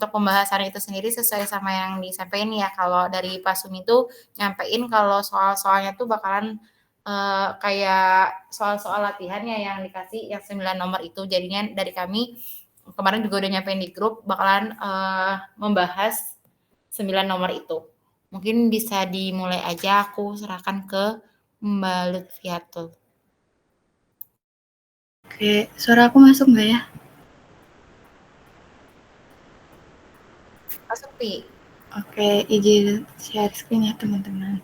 untuk pembahasan itu sendiri sesuai sama yang disampaikan ya, kalau dari Pak Sumi tuh nyampein kalau soal-soalnya tuh bakalan, kayak soal-soal latihan ya yang dikasih yang 9 nomor itu. Jadinya dari kami kemarin juga udah nyampein di grup bakalan, membahas 9 nomor itu. Mungkin bisa dimulai aja, aku serahkan ke Mbak Lutfiatul. Oke, suara aku masuk nggak ya? Masuk, Pi. Oke, izin share screen ya teman-teman.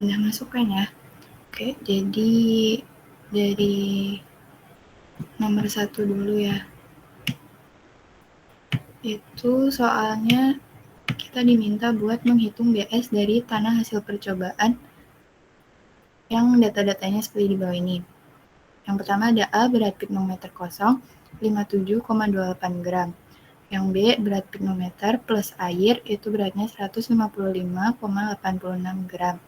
Udah masuk kan ya? Oke, jadi dari nomor 1 dulu ya. Itu soalnya kita diminta buat menghitung BS dari tanah hasil percobaan yang data-datanya seperti di bawah ini. Yang pertama ada A, berat pignometer kosong 57,28 gram. Yang B, berat pignometer plus air itu beratnya 155,86 gram.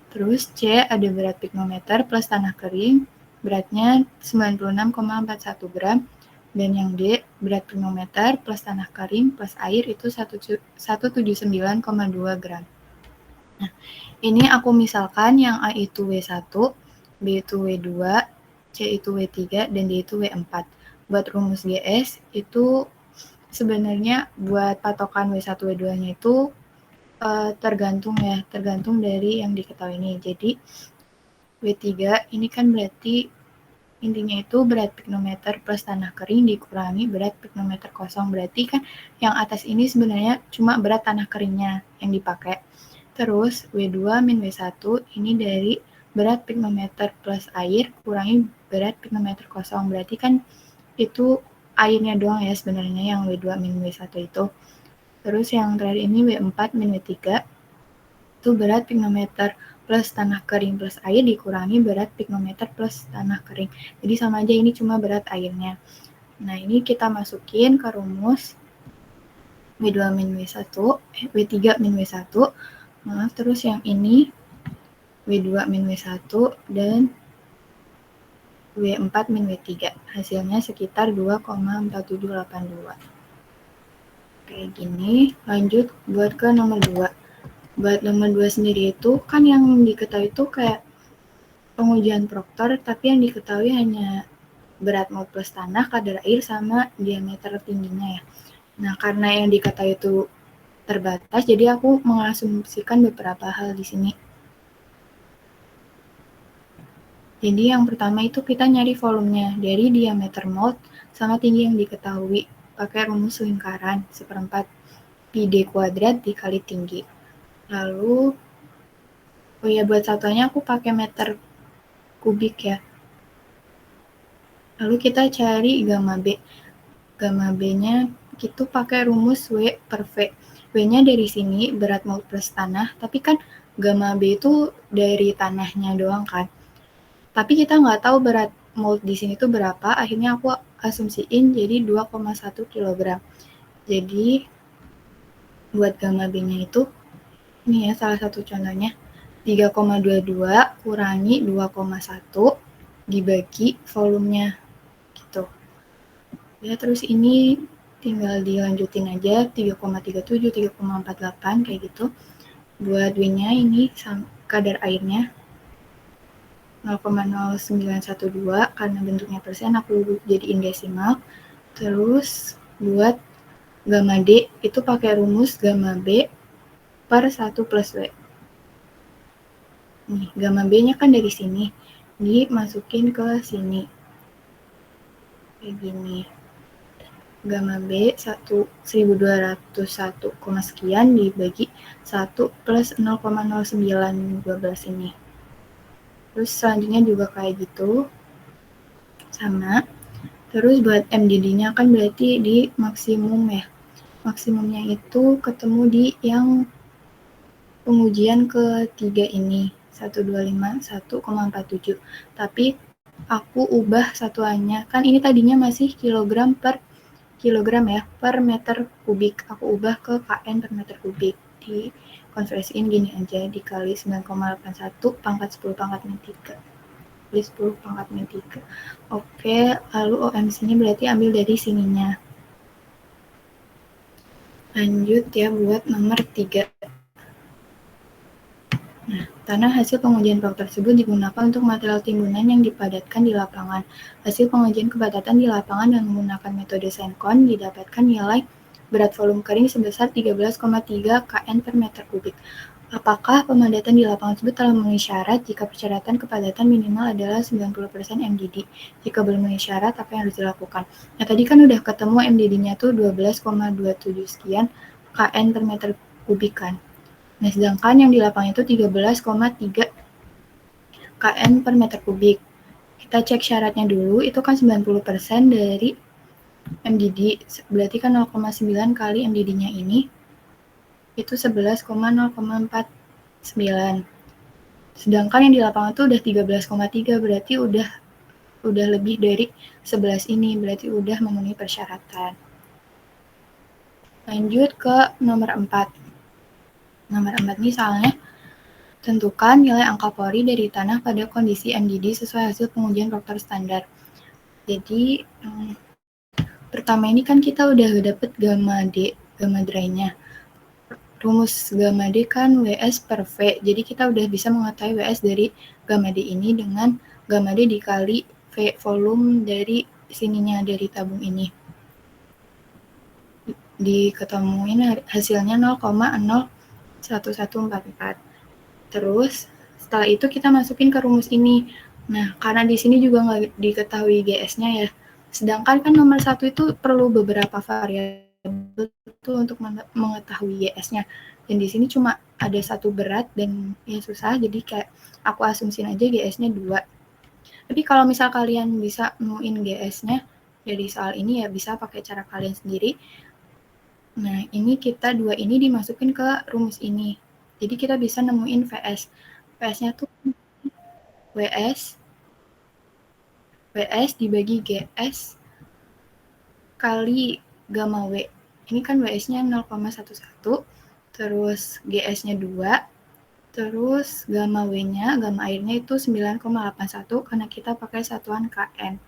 Terus C, ada berat pignometer plus tanah kering, beratnya 96,41 gram. Dan yang D, berat pignometer plus tanah kering plus air itu 179,2 gram. Nah, ini aku misalkan yang A itu W1, B itu W2, C itu W3, dan D itu W4. Buat rumus GS itu sebenarnya buat patokan W1, W2-nya itu tergantung dari yang diketahui ini. Jadi W3 ini kan berarti intinya itu berat pignometer plus tanah kering dikurangi berat pignometer kosong. Berarti kan yang atas ini sebenarnya cuma berat tanah keringnya yang dipakai. Terus W2 min W1 ini dari berat pignometer plus air kurangi berat pignometer kosong. Berarti kan itu airnya doang ya sebenarnya yang W2 min W1 itu. Terus yang terakhir ini W4 min W3 itu berat pignometer plus tanah kering plus air dikurangi berat pignometer plus tanah kering. Jadi sama aja, ini cuma berat airnya. Nah, ini kita masukin ke rumus W2 min W1, W3 min W1, maaf, terus yang ini W2 min W1 dan W4 min W3. Hasilnya sekitar 2,4782. Kayak gini. Lanjut buat ke nomor 2. Buat nomor 2 sendiri itu kan yang diketahui itu kayak pengujian proktor, tapi yang diketahui hanya berat mol plus tanah, kadar air, sama diameter tingginya ya. Nah, karena yang diketahui itu terbatas, jadi aku mengasumsikan beberapa hal di sini. Jadi yang pertama itu kita nyari volumenya dari diameter mold sama tinggi yang diketahui pakai rumus lingkaran 1/4 pi d kuadrat dikali tinggi. Lalu buat satuannya aku pakai meter kubik ya. Lalu kita cari gamma B. Gamma B-nya itu pakai rumus W per V. W-nya dari sini berat mol plus tanah, tapi kan gamma B itu dari tanahnya doang kan. Tapi kita nggak tahu berat mol di sini tuh berapa, akhirnya aku asumsiin jadi 2,1 kg. Jadi buat gamma B-nya itu, ini ya salah satu contohnya, 3,22 kurangi 2,1 dibagi volumenya gitu. Ya, terus ini tinggal dilanjutin aja 3,37, 3,48 kayak gitu. Buat W-nya ini kadar airnya 0,0912 karena bentuknya persen aku jadiin desimal. Terus buat gamma D itu pakai rumus gamma B per 1 plus W. Nih, gamma B-nya kan dari sini, dimasukin ke sini. Kayak gini. Gamma B 1201, sekian dibagi 1 plus 0,0912 ini. Terus selanjutnya juga kayak gitu. Sama. Terus buat MDD-nya kan berarti di maksimum ya. Maksimumnya itu ketemu di yang pengujian ketiga ini, 125,1,47. Tapi aku ubah satuannya. Kan ini tadinya masih kilogram per kilogram ya per meter kubik. Aku ubah ke kN per meter kubik. Dikonversiin gini aja, dikali 9,81 pangkat 10 pangkat min 3. 10 pangkat min 3. Oke, lalu OM sini berarti ambil dari sininya. Lanjut ya buat nomor 3. Nah, tanah hasil pengujian blok tersebut digunakan untuk material timbunan yang dipadatkan di lapangan. Hasil pengujian kepadatan di lapangan dengan menggunakan metode Sencon didapatkan nilai berat volume kering sebesar 13,3 kN per meter kubik. Apakah pemadatan di lapangan tersebut telah memenuhi syarat? Jika persyaratan kepadatan minimal adalah 90% MDD. Jika belum memenuhi syarat, apa yang harus dilakukan? Nah, tadi kan udah ketemu MDD-nya tuh 12,27 sekian kN per meter kubik kan. Nah, sedangkan yang di lapangan itu 13,3 kN per meter kubik. Kita cek syaratnya dulu, itu kan 90% dari MDD, berarti kan 0,9 kali MDD-nya ini, itu 11,049. Sedangkan yang di lapangan itu udah 13,3, berarti udah lebih dari 11 ini, berarti udah memenuhi persyaratan. Lanjut ke nomor 4. Nomor 4 ini soalnya tentukan nilai angka pori dari tanah pada kondisi MDD sesuai hasil pengujian Proctor standar. Jadi, pertama ini kan kita udah dapet gamma D, gamma dry-nya. Rumus gamma D kan WS per V, jadi kita udah bisa mengetahui WS dari gamma D ini dengan gamma D dikali V volume dari sininya, dari tabung ini. Diketemuin hasilnya 0,01144. Terus setelah itu kita masukin ke rumus ini. Nah, karena di sini juga nggak diketahui GS-nya ya. Sedangkan kan nomor 1 itu perlu beberapa variabel itu untuk mengetahui GS-nya. Dan di sini cuma ada satu berat dan ya susah, jadi kayak aku asumsiin aja GS-nya 2. Tapi kalau misal kalian bisa nemuin GS-nya dari soal ini ya bisa pakai cara kalian sendiri. Nah, ini kita 2 ini dimasukin ke rumus ini. Jadi kita bisa nemuin VS. VS-nya tuh WS dibagi GS kali gamma W. Ini kan WS-nya 0,11, terus GS-nya 2, terus gamma W-nya, gamma airnya itu 9,81 karena kita pakai satuan KN.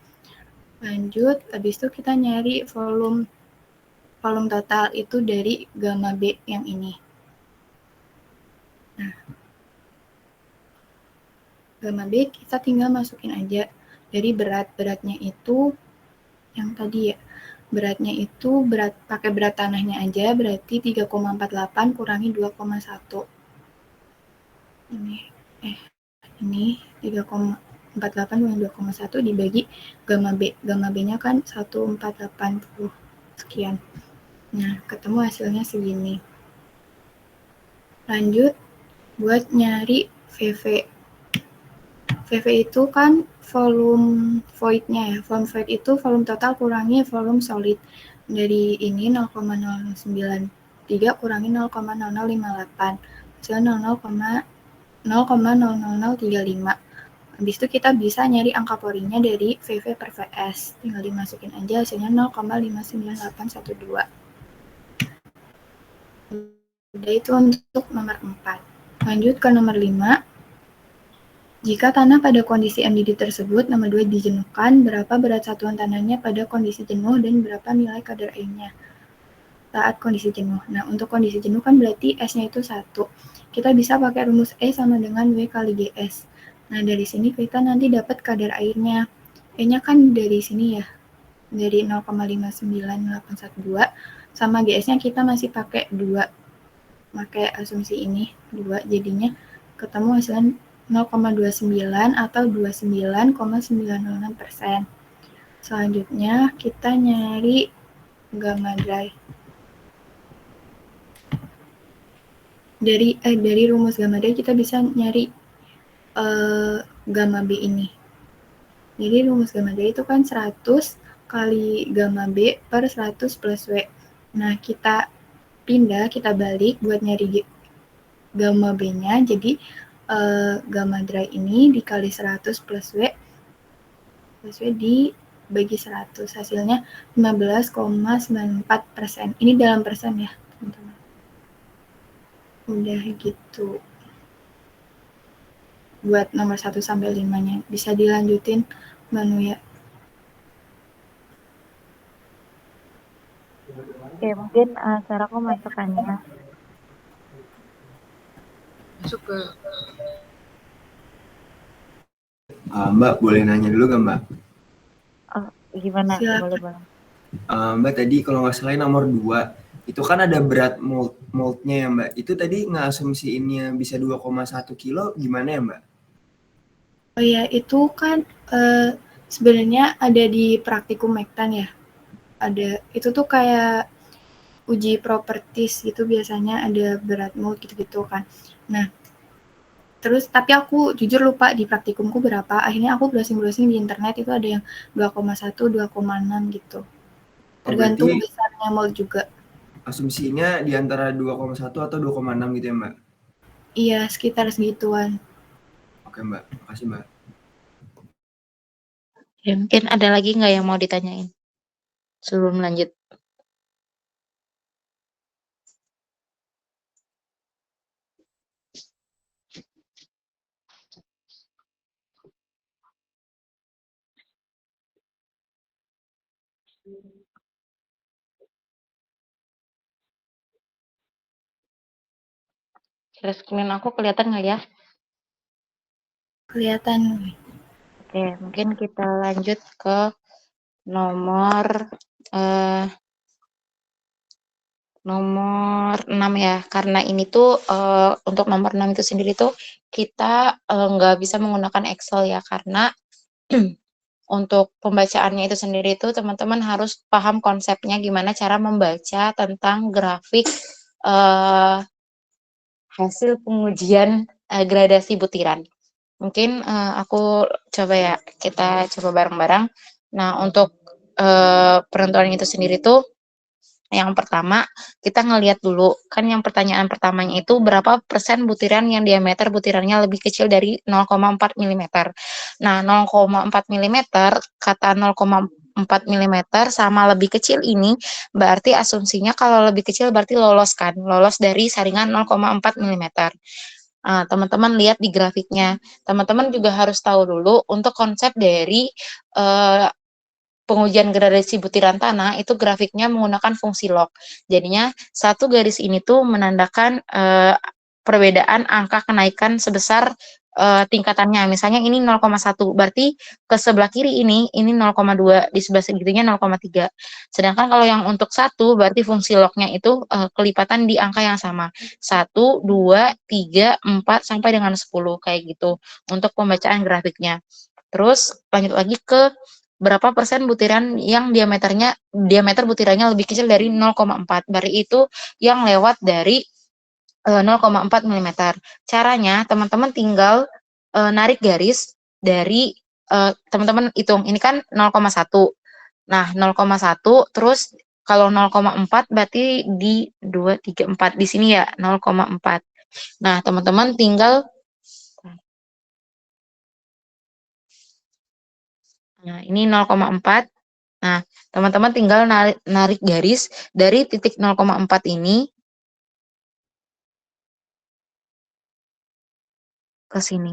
Lanjut, habis itu kita nyari volume total itu dari gamma B yang ini. Nah, gamma B kita tinggal masukin aja dari beratnya itu yang tadi ya, beratnya itu pakai berat tanahnya aja, berarti 3,48 kurangi 2,1. Ini 3,48 kurangi 2,1 dibagi gamma B. Gamma B-nya kan 1480 sekian. Nah, ketemu hasilnya segini. Lanjut buat nyari VV. VV itu kan volume void-nya ya. Volume void itu volume total kurangi volume solid. Dari ini 0,093 kurangi 0,0058. Hasilnya 0,00035. Habis itu kita bisa nyari angka porinya dari VV per VS. Tinggal dimasukin aja hasilnya 0,59812. Udah itu untuk nomor 4. Lanjut ke nomor 5. Jika tanah pada kondisi MDD tersebut, nomor 2 dijenuhkan, berapa berat satuan tanahnya pada kondisi jenuh dan berapa nilai kadar airnya saat kondisi jenuh. Nah, untuk kondisi jenuh kan berarti S-nya itu 1. Kita bisa pakai rumus E sama dengan W kali GS. Nah, dari sini kita nanti dapat kadar airnya. E-nya kan dari sini ya, dari 0,59812, sama GS-nya kita masih pakai 2. Pakai asumsi ini, 2, jadinya ketemu hasilnya 0,29 atau 29,906%. Selanjutnya kita nyari gamma dry. Dari rumus gamma dry kita bisa nyari gamma B ini. Jadi rumus gamma dry itu kan 100 kali gamma B per 100 plus W. Nah, kita pindah, kita balik buat nyari gamma B-nya. Jadi gamma dry ini dikali 100 plus W di bagi 100, hasilnya 15,94%. Ini dalam persen ya, teman-teman. Udah gitu. Buat nomor 1 sampai 5-nya. Bisa dilanjutin, Mbak Nuya. Oke, mungkin cara aku masukkannya. Masuk ke Mbak, boleh nanya dulu gak Mbak? Gimana? Silakan. Boleh. Mbak tadi kalau nggak salah nomor 2, itu kan ada berat moldnya ya Mbak. Itu tadi ngasumsiinnya bisa 2,1 kilo, gimana ya Mbak? Oh ya, itu kan sebenarnya ada di praktikum Mektan ya. Ada, itu tuh kayak uji properties gitu, biasanya ada berat mold gitu-gitu kan. Nah, terus tapi aku jujur lupa di praktikumku berapa. Akhirnya aku browsing-browsing di internet, itu ada yang 2,1, 2,6 gitu. Tergantung besarnya mold juga. Asumsinya di antara 2,1 atau 2,6 gitu ya Mbak? Iya, sekitar segituan. Oke Mbak, makasih Mbak. Ya, mungkin ada lagi nggak yang mau ditanyain sebelum lanjut? Share screen aku kelihatan nggak ya? Kelihatan. Oke, mungkin kita lanjut ke nomor nomor 6 ya. Karena ini tuh untuk nomor 6 itu sendiri tuh kita nggak bisa menggunakan Excel ya, karena untuk pembacaannya itu sendiri tuh teman-teman harus paham konsepnya gimana cara membaca tentang grafik hasil pengujian gradasi butiran. Mungkin aku coba ya, kita coba bareng-bareng. Nah, untuk penentuan itu sendiri tuh yang pertama kita ngelihat dulu, kan yang pertanyaan pertamanya itu berapa persen butiran yang diameter butirannya lebih kecil dari 0,4 mm. Nah, 0,4 mm, kata 0,4 mm sama lebih kecil ini berarti asumsinya kalau lebih kecil berarti lolos kan, lolos dari saringan 0,4 mm. Nah, teman-teman lihat di grafiknya. Teman-teman juga harus tahu dulu untuk konsep dari pengujian gradasi butiran tanah itu grafiknya menggunakan fungsi log. Jadinya satu garis ini tuh menandakan perbedaan angka kenaikan sebesar tingkatannya. Misalnya ini 0,1, berarti ke sebelah kiri ini 0,2, di sebelah segitunya 0,3. Sedangkan kalau yang untuk 1 berarti fungsi lognya itu kelipatan di angka yang sama. 1, 2, 3, 4 sampai dengan 10 kayak gitu untuk pembacaan grafiknya. Terus lanjut lagi ke berapa persen butiran yang diameter butirannya lebih kecil dari 0,4. Berarti itu yang lewat dari 0,4 mm. Caranya teman-teman tinggal narik garis dari teman-teman hitung. Ini kan 0,1. Nah, 0,1 terus kalau 0,4 berarti di 2, 3, 4 di sini ya 0,4. Nah, teman-teman tinggal ini 0,4. Nah, teman-teman tinggal narik garis dari titik 0,4 ini ke sini.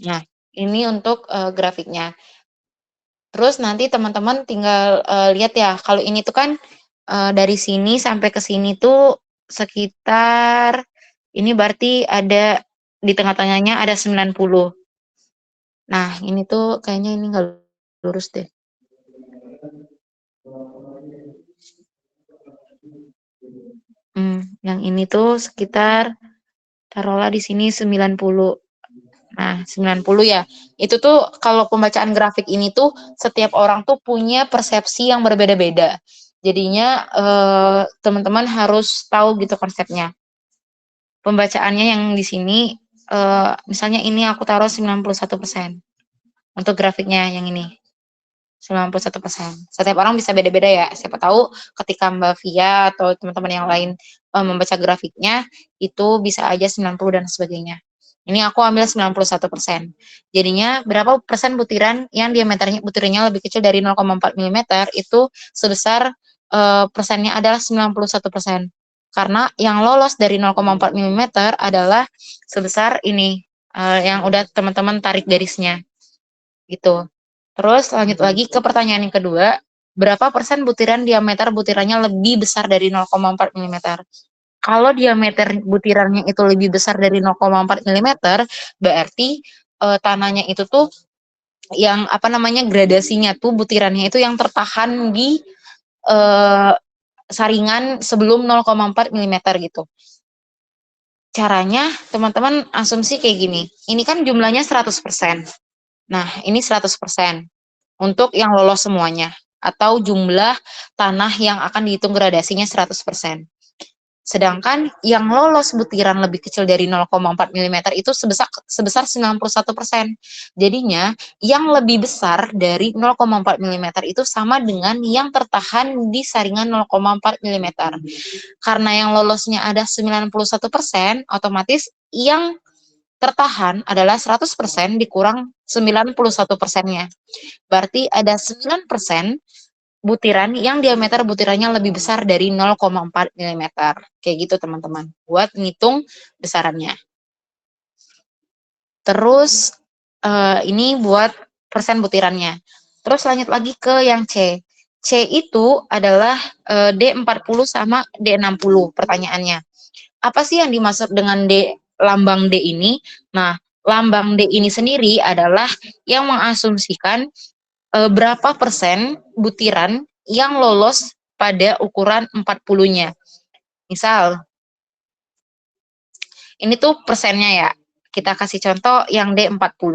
Nah, ini untuk grafiknya. Terus nanti teman-teman tinggal lihat ya, kalau ini tuh kan dari sini sampai ke sini tuh sekitar, ini berarti ada di tengah-tengahnya ada 90. Nah, ini tuh kayaknya ini nggak lurus deh. Yang ini tuh sekitar, taruhlah di sini 90. Nah, 90 ya. Itu tuh kalau pembacaan grafik ini tuh setiap orang tuh punya persepsi yang berbeda-beda. Jadinya teman-teman harus tahu gitu konsepnya. Pembacaannya yang di sini misalnya ini aku taruh 91% untuk grafiknya yang ini. 91%. Setiap orang bisa beda-beda ya. Siapa tahu ketika Mbak Via atau teman-teman yang lain membaca grafiknya itu bisa aja 90 dan sebagainya. Ini aku ambil 91%. Jadinya berapa persen butiran yang butirannya lebih kecil dari 0,4 mm itu sebesar persennya adalah 91%. Karena yang lolos dari 0,4 mm adalah sebesar ini yang udah teman-teman tarik garisnya gitu. Terus lanjut lagi ke pertanyaan yang kedua, berapa persen diameter butirannya lebih besar dari 0,4 mm? Kalau diameter butirannya itu lebih besar dari 0,4 mm, berarti tanahnya itu tuh yang apa namanya gradasinya tuh butirannya itu yang tertahan di eh, saringan sebelum 0,4 mm gitu. Caranya teman-teman asumsi kayak gini. Ini kan jumlahnya 100%. Nah, ini 100% untuk yang lolos semuanya atau jumlah tanah yang akan dihitung gradasinya 100%. Sedangkan yang lolos butiran lebih kecil dari 0,4 mm itu sebesar 91%. Jadinya yang lebih besar dari 0,4 mm itu sama dengan yang tertahan di saringan 0,4 mm. Karena yang lolosnya ada 91%, otomatis yang tertahan adalah 100% dikurang 91%-nya. Berarti ada 9% butiran yang diameter butirannya lebih besar dari 0,4 mm. Kayak gitu teman-teman. Buat ngitung besarannya. Terus ini buat persen butirannya. Terus lanjut lagi ke yang C. C itu adalah D40 sama D60 pertanyaannya. Apa sih yang dimaksud dengan lambang D ini? Nah, lambang D ini sendiri adalah yang mengasumsikan berapa persen butiran yang lolos pada ukuran 40-nya. Misal, ini tuh persennya ya. Kita kasih contoh yang D40.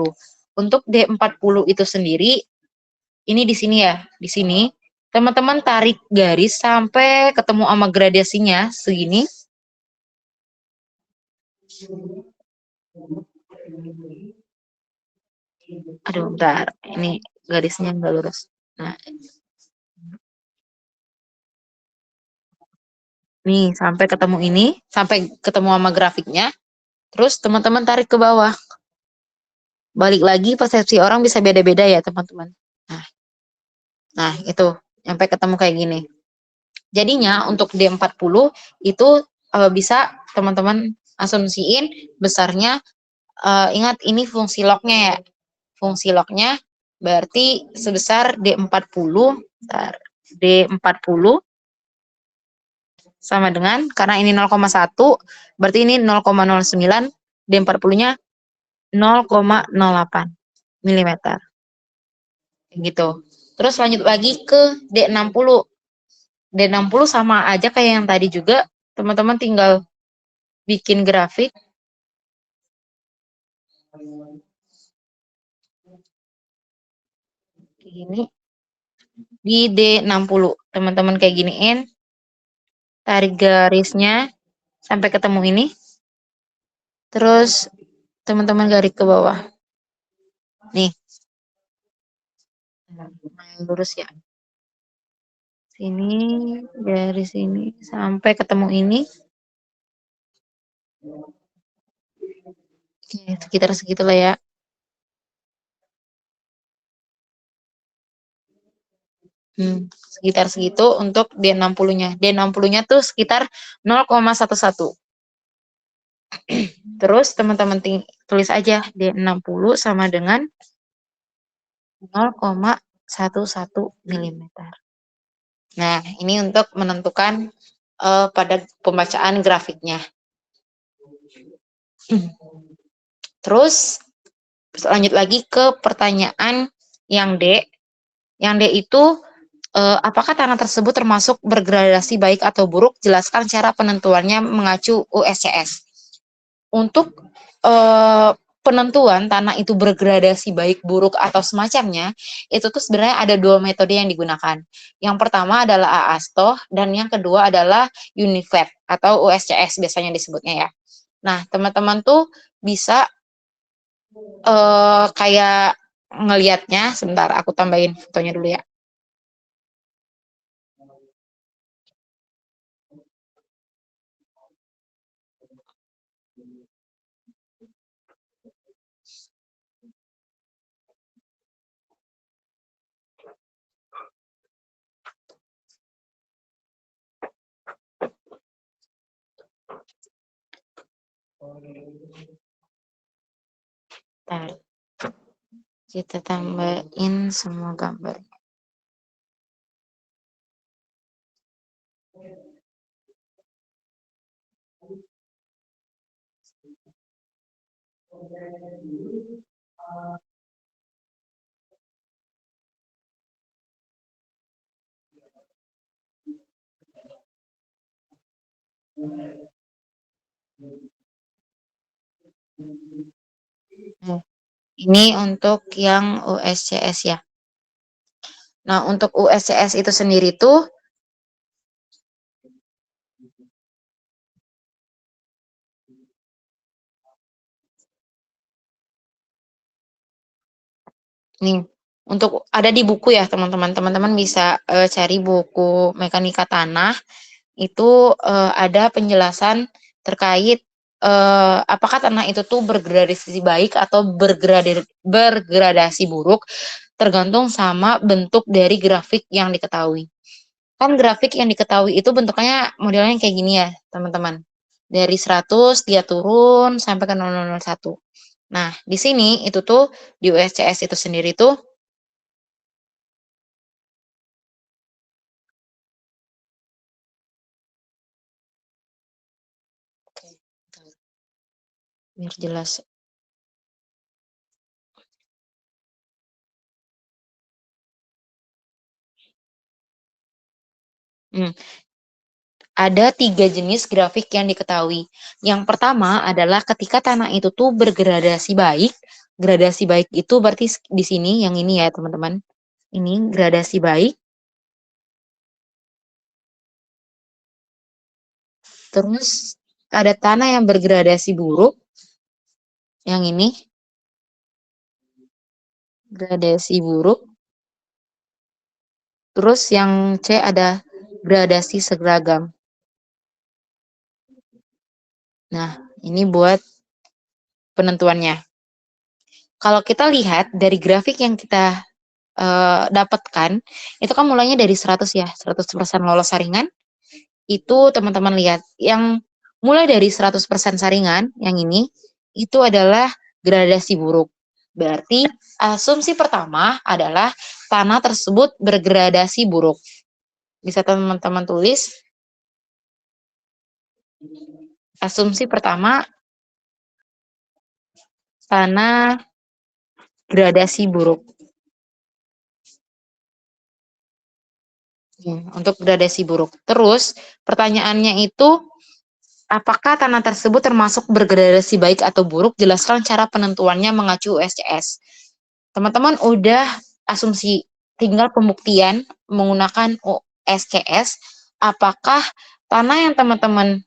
Untuk D40 itu sendiri, ini di sini ya, di sini. Teman-teman tarik garis sampai ketemu sama gradasinya segini. Aduh, bentar. Ini garisnya nggak lurus. Nah, nih sampai ketemu ini, sampai ketemu sama grafiknya. Terus teman-teman tarik ke bawah. Balik lagi persepsi orang bisa beda-beda ya teman-teman. Nah itu sampai ketemu kayak gini. Jadinya untuk D40 itu bisa teman-teman asumsiin besarnya. Ingat ini fungsi lognya ya. Fungsi lognya berarti sebesar D40. D40 sama dengan, karena ini 0,1, berarti ini 0,09, D40-nya 0,08 mm. Gitu. Terus lanjut lagi ke D60. D60 sama aja kayak yang tadi juga, teman-teman tinggal bikin grafik. Gini. Di D60, teman-teman kayak giniin. Tarik garisnya sampai ketemu ini. Terus teman-teman garis ke bawah. Nih. Lurus ya. Sini, dari sini sampai ketemu ini. Oke, sekitar segitulah ya. Sekitar segitu untuk D60-nya. D60-nya tuh sekitar 0,11. Terus teman-teman tulis aja D60 sama dengan 0,11 mm. Nah, ini untuk menentukan pada pembacaan grafiknya. Terus lanjut lagi ke pertanyaan yang D. Yang D itu apakah tanah tersebut termasuk bergradasi baik atau buruk? Jelaskan cara penentuannya mengacu USCS. Untuk penentuan tanah itu bergradasi baik, buruk, atau semacamnya, itu tuh sebenarnya ada dua metode yang digunakan. Yang pertama adalah AASTO, dan yang kedua adalah UNIFLAT atau USCS biasanya disebutnya ya. Nah, teman-teman tuh bisa kayak ngelihatnya, sebentar aku tambahin fotonya dulu ya. Bentar. Kita tambahin semua gambar. Ini untuk yang USCS ya. Nah, untuk USCS itu sendiri tuh nih, untuk ada di buku ya, teman-teman. Teman-teman bisa cari buku Mekanika Tanah. Itu ada penjelasan terkait apakah tanah itu tuh bergradasi baik atau bergradasi buruk, tergantung sama bentuk dari grafik yang diketahui. Kan grafik yang diketahui itu bentuknya modelnya kayak gini ya, teman-teman. Dari 100 dia turun sampai ke 001. Nah, di sini itu tuh di USCS itu sendiri tuh biar jelas. Ada 3 jenis grafik yang diketahui. Yang pertama adalah ketika tanah itu tuh bergradasi baik. Gradasi baik itu berarti di sini yang ini ya, teman-teman. Ini gradasi baik. Terus ada tanah yang bergradasi buruk. Yang ini gradasi buruk. Terus yang C ada gradasi seragam. Nah, ini buat penentuannya. Kalau kita lihat dari grafik yang kita dapatkan, itu kan mulainya dari 100 ya, 100% lolos saringan. Itu teman-teman lihat, yang mulai dari 100% saringan, yang ini, itu adalah gradasi buruk. Berarti asumsi pertama adalah tanah tersebut bergradasi buruk. Bisa teman-teman tulis. Asumsi pertama, tanah gradasi buruk. Untuk gradasi buruk. Terus, pertanyaannya itu, apakah tanah tersebut termasuk bergradasi baik atau buruk? Jelaskan cara penentuannya mengacu USCS. Teman-teman udah asumsi, tinggal pembuktian menggunakan USCS. Apakah tanah yang teman-teman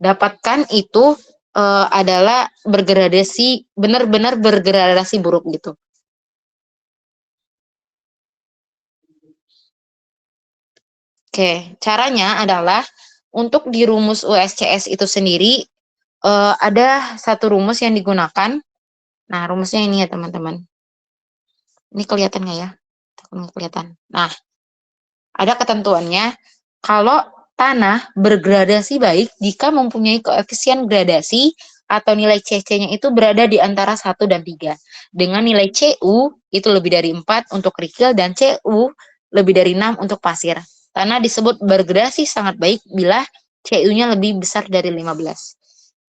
dapatkan itu adalah bergradasi, benar-benar bergradasi buruk gitu. Oke, caranya adalah untuk di rumus USCS itu sendiri ada satu rumus yang digunakan. Nah, rumusnya ini ya teman-teman. Ini kelihatan nggak ya? Nggak kelihatan. Nah, ada ketentuannya. Kalau tanah bergradasi baik jika mempunyai koefisien gradasi atau nilai CC-nya itu berada di antara 1 dan 3. Dengan nilai CU itu lebih dari 4 untuk kerikil dan CU lebih dari 6 untuk pasir. Tanah disebut bergradasi sangat baik bila CU-nya lebih besar dari 15.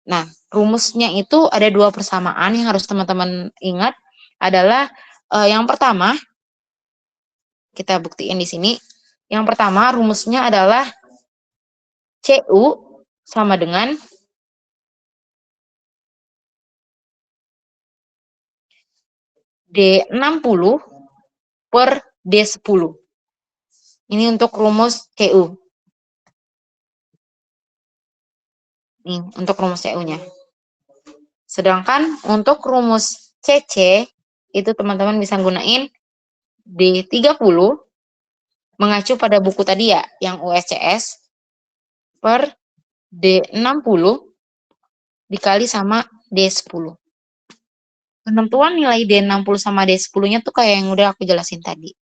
Nah, rumusnya itu ada 2 persamaan yang harus teman-teman ingat. Adalah yang pertama, kita buktiin di sini. Yang pertama, rumusnya adalah CU sama dengan D60 per D10. Ini untuk rumus CU. Nih, untuk rumus CU-nya. Sedangkan untuk rumus CC, itu teman-teman bisa gunain D30 mengacu pada buku tadi ya, yang USCS per D60 dikali sama D10. Penentuan nilai D60 sama D10-nya tuh kayak yang udah aku jelasin tadi.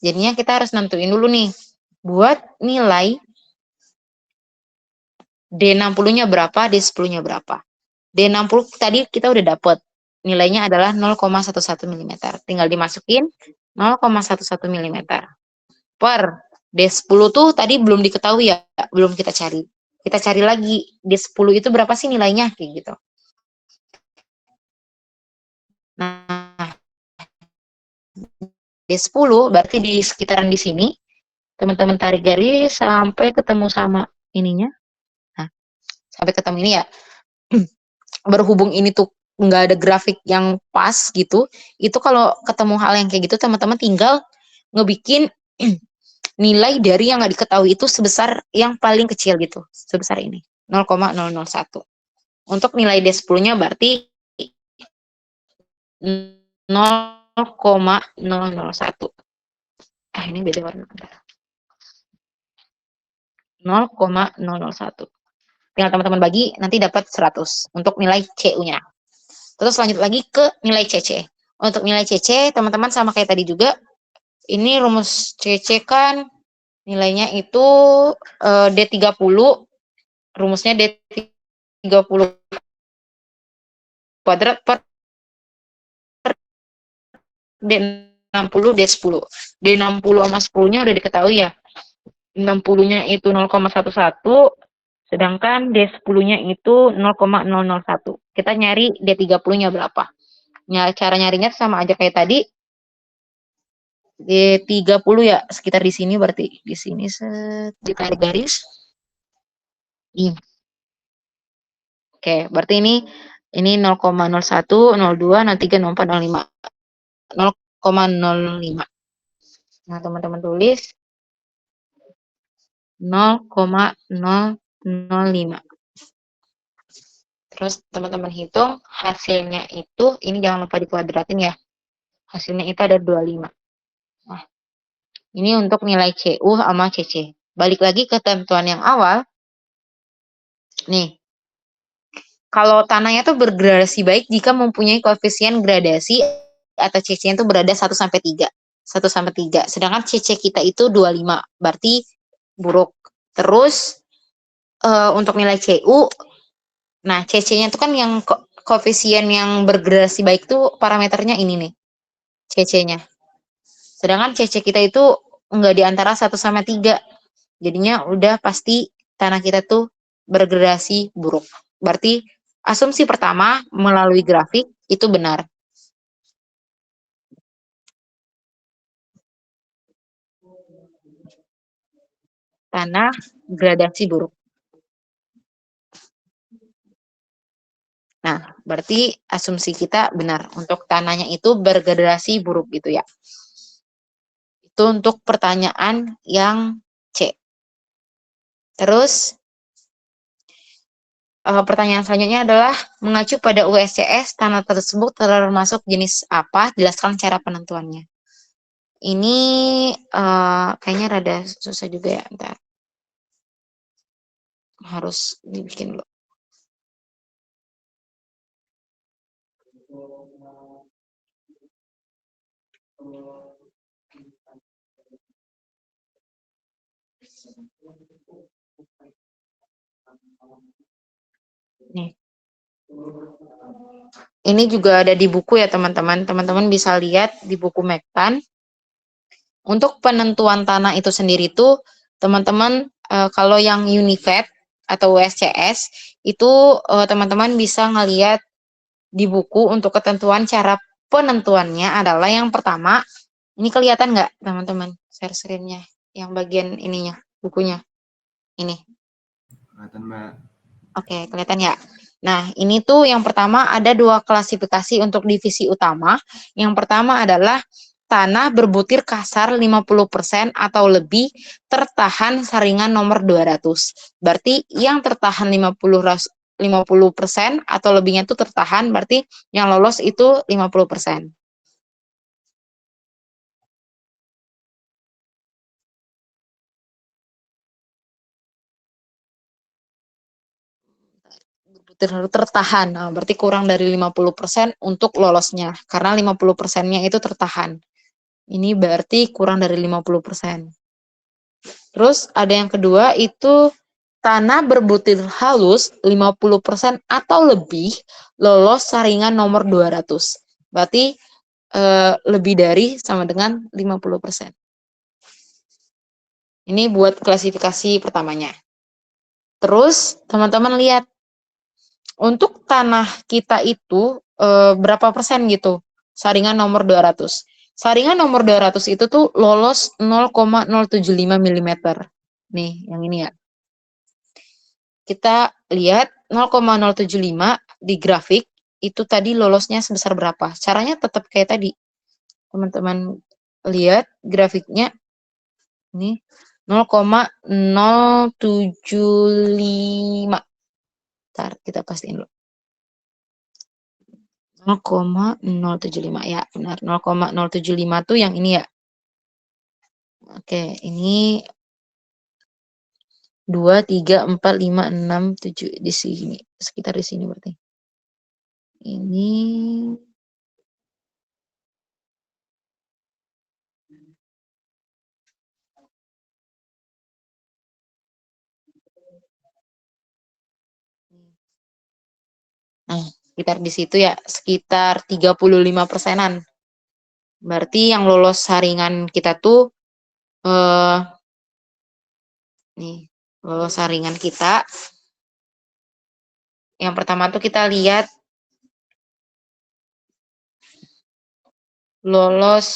Jadinya kita harus nentuin dulu nih, buat nilai D60-nya berapa, D10-nya berapa. D60 tadi kita udah dapet. Nilainya adalah 0,11 mm. Tinggal dimasukin 0,11 mm. Per D10 tuh tadi belum diketahui ya, belum kita cari. Kita cari lagi, D10 itu berapa sih nilainya, kayak gitu. Nah, D10 berarti di sekitaran di sini, teman-teman tarik garis sampai ketemu sama ininya. Nah, sampai ketemu ini ya. Berhubung ini tuh nggak ada grafik yang pas gitu, itu kalau ketemu hal yang kayak gitu, teman-teman tinggal ngebikin nilai dari yang nggak diketahui itu sebesar yang paling kecil gitu, sebesar ini, 0,001. Untuk nilai D10-nya berarti 0,001. Ini beda warna. 0,001. Tinggal teman-teman bagi, nanti dapat 100 untuk nilai CU-nya. Terus lanjut lagi ke nilai CC. Untuk nilai CC, teman-teman sama kayak tadi juga. Ini rumus CC kan nilainya itu D30. Rumusnya D30 kuadrat per D60 D10. D60 sama 10-nya udah diketahui ya. 60-nya itu 0,11, sedangkan D10-nya itu 0,001. Kita nyari D30-nya berapa. Cara nyarinya sama aja kayak tadi. D30 ya, sekitar di sini berarti. Di sini ditarik garis. Oke, berarti ini 0,01, 02, 03, 04, 05. 0,05. Nah, teman-teman tulis 0,005. Terus teman-teman hitung hasilnya itu, ini jangan lupa dikuadratin ya. Hasilnya itu ada 25. Nah, ini untuk nilai CU sama CC. Balik lagi ke ketentuan yang awal. Nih, kalau tanahnya tuh bergradasi baik jika mempunyai koefisien gradasi atau CC-nya itu berada 1 sampai 3. 1 sampai 3. Sedangkan CC kita itu 25. Berarti buruk. Terus untuk nilai CU, nah CC-nya itu kan yang koefisien yang bergradasi baik tuh parameternya ini nih. CC-nya. Sedangkan CC kita itu enggak di antara 1 sama 3. Jadinya udah pasti tanah kita tuh bergradasi buruk. Berarti asumsi pertama melalui grafik itu benar. Tanah gradasi buruk. Nah, berarti asumsi kita benar. Untuk tanahnya itu bergradasi buruk gitu ya. Itu untuk pertanyaan yang C. Terus, pertanyaan selanjutnya adalah, mengacu pada USCS, tanah tersebut termasuk jenis apa? Jelaskan cara penentuannya. Ini kayaknya rada susah juga ya. Ntar. Harus dibikin dulu. Nih. Ini juga ada di buku ya teman-teman. Teman-teman bisa lihat di buku Mektan. Untuk penentuan tanah itu sendiri tuh teman-teman kalau yang Univet atau USCS itu teman-teman bisa ngelihat di buku untuk ketentuan cara penentuannya adalah yang pertama, ini kelihatan nggak teman-teman share screen-nya yang bagian ininya bukunya ini. Kelihatan Mbak. Oke, kelihatan ya. Nah, ini tuh yang pertama ada 2 klasifikasi untuk divisi utama. Yang pertama adalah tanah berbutir kasar 50% atau lebih tertahan saringan nomor 200. Berarti yang tertahan 50% atau lebihnya itu tertahan, berarti yang lolos itu 50%. Tertahan, nah, berarti kurang dari 50% untuk lolosnya, karena 50%-nya itu tertahan. Ini berarti kurang dari 50%. Terus ada yang kedua itu tanah berbutir halus 50% atau lebih lolos saringan nomor 200. Berarti lebih dari sama dengan 50%. Ini buat klasifikasi pertamanya. Terus teman-teman lihat untuk tanah kita itu berapa persen gitu saringan nomor 200. Saringan nomor 200 itu tuh lolos 0,075 mm. Nih, yang ini ya. Kita lihat 0,075 di grafik itu tadi lolosnya sebesar berapa. Caranya tetap kayak tadi. Teman-teman lihat grafiknya ini 0,075. Ntar kita pastiin dulu. 0,075 ya, benar. 0,075 tuh yang ini ya. Oke, ini 2, 3, 4, 5, 6, 7 di sini, sekitar di sini berarti. Ini nah, sekitar di situ ya, sekitar 35%-an. Berarti yang lolos saringan kita tuh nih, lolos saringan kita. Yang pertama tuh kita lihat lolos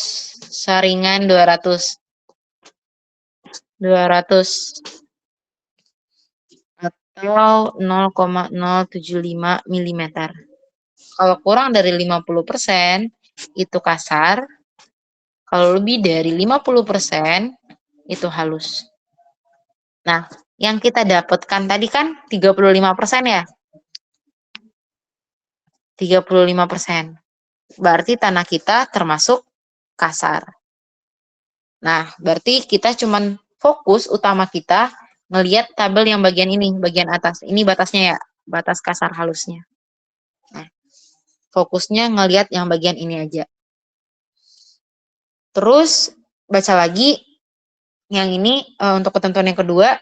saringan 200 atau 0,075 mm. Kalau kurang dari 50% itu kasar. Kalau lebih dari 50% itu halus. Nah, yang kita dapatkan tadi kan 35% ya. 35%. Berarti tanah kita termasuk kasar. Nah, berarti kita cuman fokus utama kita ngelihat tabel yang bagian ini, bagian atas. Ini batasnya ya, batas kasar halusnya. Nah, fokusnya ngelihat yang bagian ini aja. Terus baca lagi yang ini untuk ketentuan yang kedua,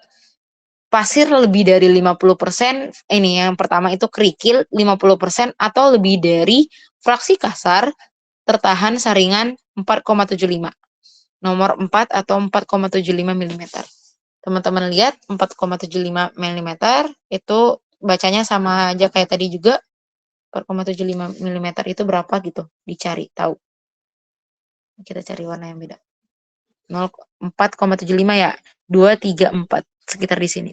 pasir lebih dari 50%, ini yang pertama itu kerikil 50% atau lebih dari fraksi kasar tertahan saringan 4,75. Nomor 4 atau 4,75 mm. Teman-teman lihat 4,75 mm itu bacanya sama aja kayak tadi juga. 4,75 mm itu berapa gitu, dicari tahu. Kita cari warna yang beda. 4,75 ya. 2, 3, 4 sekitar di sini.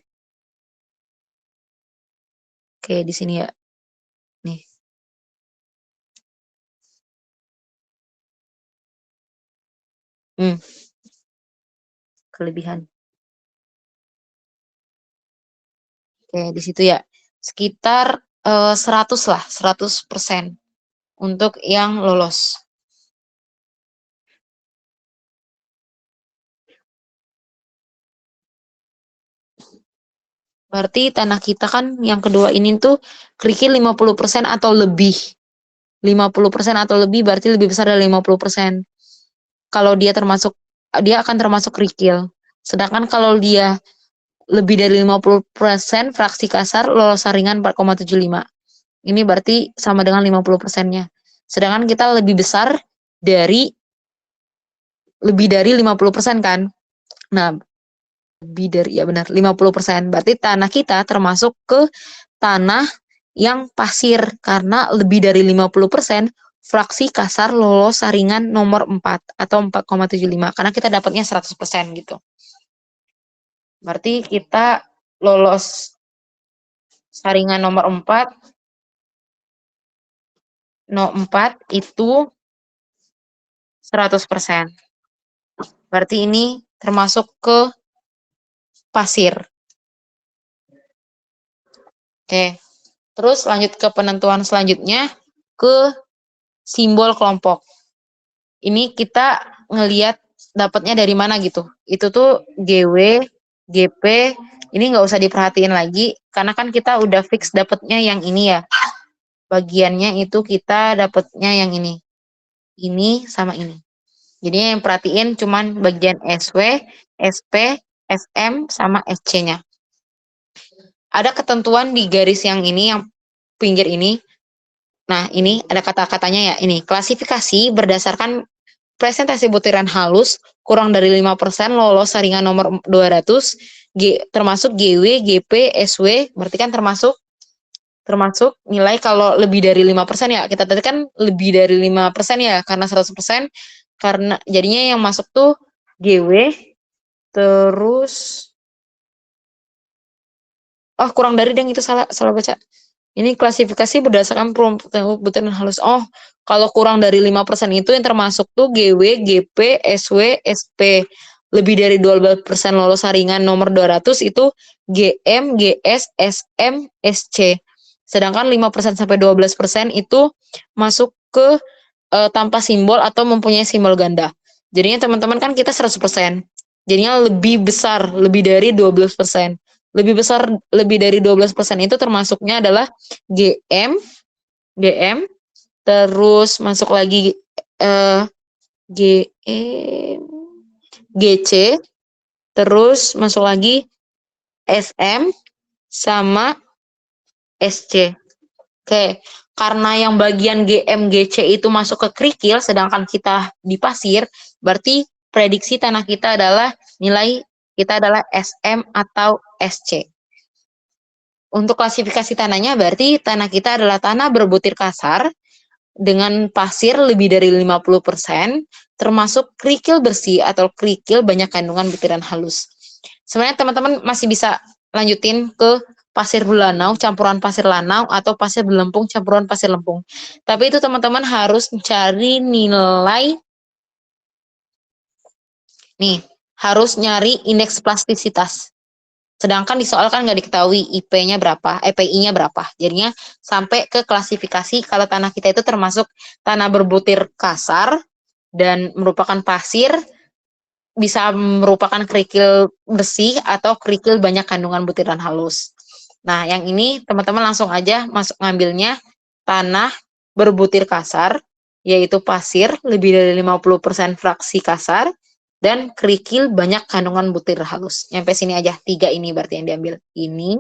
Oke, di sini ya. Nih. Kelebihan. Oke, di situ ya. Sekitar 100 lah, 100% untuk yang lolos. Berarti tanah kita kan yang kedua ini tuh kerikil 50% atau lebih. 50% atau lebih berarti lebih besar dari 50%. Kalau dia akan termasuk kerikil. Sedangkan kalau dia lebih dari 50% fraksi kasar lolos saringan 4,75. Ini berarti sama dengan 50%-nya. Sedangkan kita lebih dari 50% kan. Nah, lebih dari, ya benar, 50%. Berarti tanah kita termasuk ke tanah yang pasir karena lebih dari 50% fraksi kasar lolos saringan nomor 4 atau 4,75 karena kita dapatnya 100% gitu. Berarti kita lolos saringan nomor 4 itu 100%. Berarti ini termasuk ke pasir. Oke. Terus lanjut ke penentuan selanjutnya ke simbol kelompok. Ini kita ngelihat dapatnya dari mana gitu. Itu tuh GW, GP, ini nggak usah diperhatiin lagi karena kan kita udah fix dapatnya yang ini ya. Bagiannya itu kita dapatnya yang ini. Ini sama ini. Jadi yang perhatiin cuman bagian SW, SP, SM sama SC-nya. ada ketentuan di garis yang ini, yang pinggir ini. Nah, ini ada kata-katanya ya, ini. Klasifikasi berdasarkan presentasi butiran halus kurang dari 5% lolos saringan nomor 200, termasuk GW, GP, SW, berarti kan termasuk nilai kalau lebih dari 5% ya. Kita tadi kan lebih dari 5% ya, karena 100%, karena jadinya yang masuk tuh GW, terus kurang dari deng, itu salah baca. Ini klasifikasi berdasarkan butiran halus. Oh, kalau kurang dari 5% itu yang termasuk tuh GW, GP, SW, SP. Lebih dari 12% lolos saringan nomor 200 itu GM, GS, SM, SC. Sedangkan 5% sampai 12% itu masuk ke tanpa simbol atau mempunyai simbol ganda. Jadinya teman-teman kan kita 100%. Jadinya lebih besar, lebih dari 12%. Lebih besar, lebih dari 12% itu termasuknya adalah GM, terus masuk lagi GM, GC, terus masuk lagi SM sama SC. Oke, karena yang bagian GM, GC itu masuk ke kerikil, sedangkan kita di pasir, berarti prediksi tanah kita adalah nilai kita adalah SM atau SC. Untuk klasifikasi tanahnya berarti tanah kita adalah tanah berbutir kasar dengan pasir lebih dari 50%, termasuk kerikil bersih atau kerikil banyak kandungan butiran halus. Sebenarnya teman-teman masih bisa lanjutin ke pasir berlanau, campuran pasir lanau, atau pasir berlempung, campuran pasir lempung. Tapi itu teman-teman harus mencari nilai, harus nyari indeks plastisitas. Sedangkan di soal kan nggak diketahui IP-nya berapa, PI-nya berapa. Jadinya sampai ke klasifikasi kalau tanah kita itu termasuk tanah berbutir kasar dan merupakan pasir, bisa merupakan kerikil bersih atau kerikil banyak kandungan butiran halus. Nah, yang ini teman-teman langsung aja masuk ngambilnya tanah berbutir kasar, yaitu pasir lebih dari 50% fraksi kasar, dan kerikil banyak kandungan butir halus. Nyampe sini aja, 3 ini berarti yang diambil. Ini,